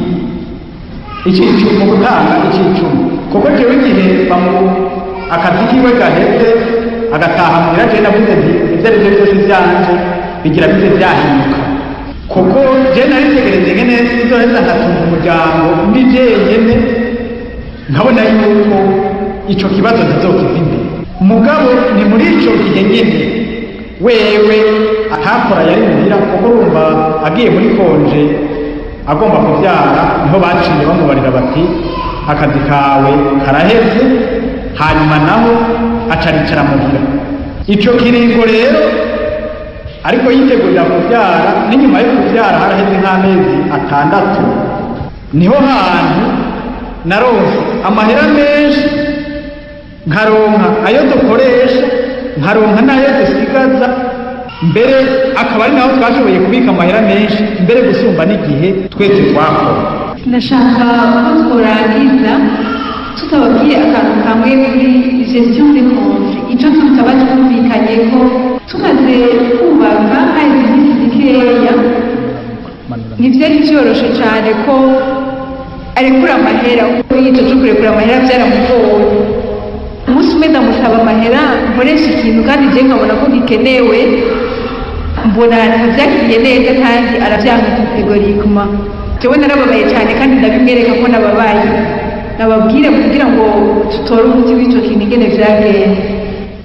mu gutanga icicumi kuko jewe igihe akazi kiwe gaheze agataha muhira je navuze nti ivyo ari vyo vyose vyanje bigira bize vyahinduka kuko je naritegereze ngene sizoheza nkatunga umuryango ndi jenyene nkabona yuko ico kibazo ntazokiva imbere mugabo ni muri ico gihe nyene wewe atakora yari muhira kuko urumva agiye muri konje agomba kuvyara niho baciye bamubarira bati akazi kawe karaheze hanyuma naho acaricara muhira ico kiringo rero ariko yitegurira kuvyara n'inyuma yo kuvyara haraheze nk'amezi 6 niho hantu naronse amahera menshi nkaronka ayo dukoresha nkaronka n'ayo dusigaza mbere akaba ari naho twashoboye kubika amahera menshi mbere gusumba n'igihe twese twakora. ndashaka ko tworangiza tutababwiye akantu kamwe kuri gestion de compte, icyo tutaba twumvikanye ko tumaze kubaka hari iminsi mikeya ntibyari byoroshe cyane ko arekura amahera, kuko y'icyo cyo kurekura amahera byaramugoye. umunsi umwe ndamusaba amahera nkoresha ikintu kandi njye nkabona ko gikenewe, mbona ntabyakiriye neza kandi arabyanga kategorikuma. jewe narababaye cyane kandi ndabimwereka ko nababaye, nababwire kugira ngo tutore umuti w'icyo kintu ingene vyagenze.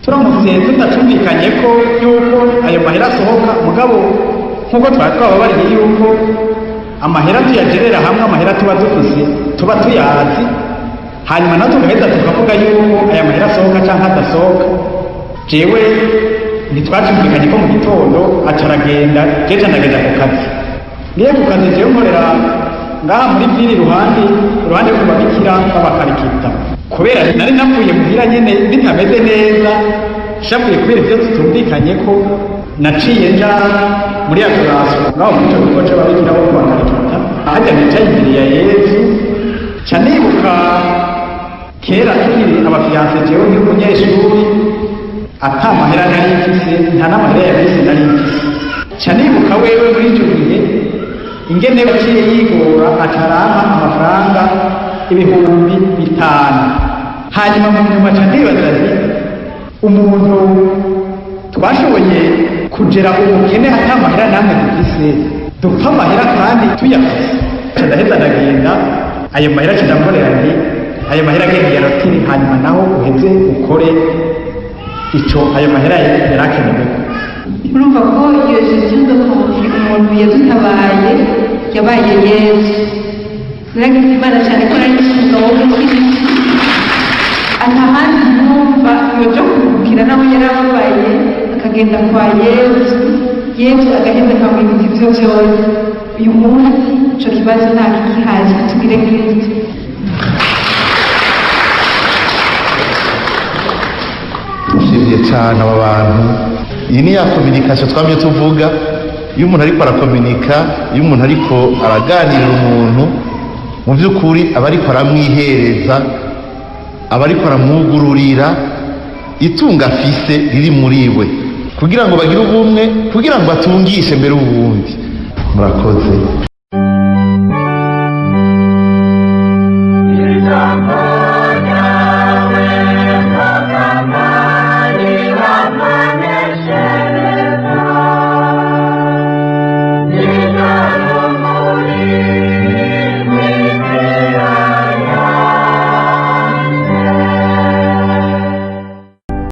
turamutse tudatumvikanye ko yuko ayo mahera asohoka, mugabo nk'uko twari twababariye yuko amahera tuyagerera hamwe, amahera tuba dufise tuba tuyazi, hanyuma natwe tugaheza tukavuga yuko aya mahera asohoka cyangwa adasohoka. jewe ntitwatumvikanye ko mu gitondo acaragenda, jeje ndagenda ku kazi. niyo ku kazi jewe nkorera ngaha muri vili ruhande rw'ababikira b'abakarikita, kubera nari napfuye muhira nyene bitameze neza, shavuye kubera ibyo tutumvikanye ko naciye nja muri akurasi ngaho muri ico kigo c'ababikira bo kubakarikita, hajya nicaye imbere ya Yesu. ca nibuka kera tukiri abafiyanse, jewe ndi umunyeshuri ata mahera nari mfise, nta n'amahera yafise nari mfise. ca nibuka wewe muri ico gihe ingene yaciye yigora acarampa amafaranga 5,000. hanyuma mu nyuma ca ndibaza nti umuntu twashoboye kugera ubukene ata mahera namwe dufise, dupfa amahera kandi tuyafise. ca ndaheza ndagenda ayo mahera ca ndamborera nti ayo mahera agenda yaratiri, hanyuma naho uheze ukore ico ayo mahera yarakenewe. urumva ko iyo gestion de compte umuntu yadutabaye yabaye Yesu. naragize imana cyane ko nari umugabo wo kw'isi atahandi numva yoja kuruhukira naho yarababaye, akagenda kwa Yesu, Yesu agaheza akamwibutsa ivyo vyose. uyu munsi ico kibazo nta kikihaje, tugire Kristo. tushimye cyane aba bantu. iyi ni ya communication twamye tuvuga, iyo umuntu ariko arakominika, iyo umuntu ariko araganirira umuntu, mu by'ukuri aba ariko aramwihereza, aba ariko aramwugururira itunga afise riri muri we, kugira ngo bagire ubumwe, kugira ngo batungishe mbere ubundi. murakoze. Thank you.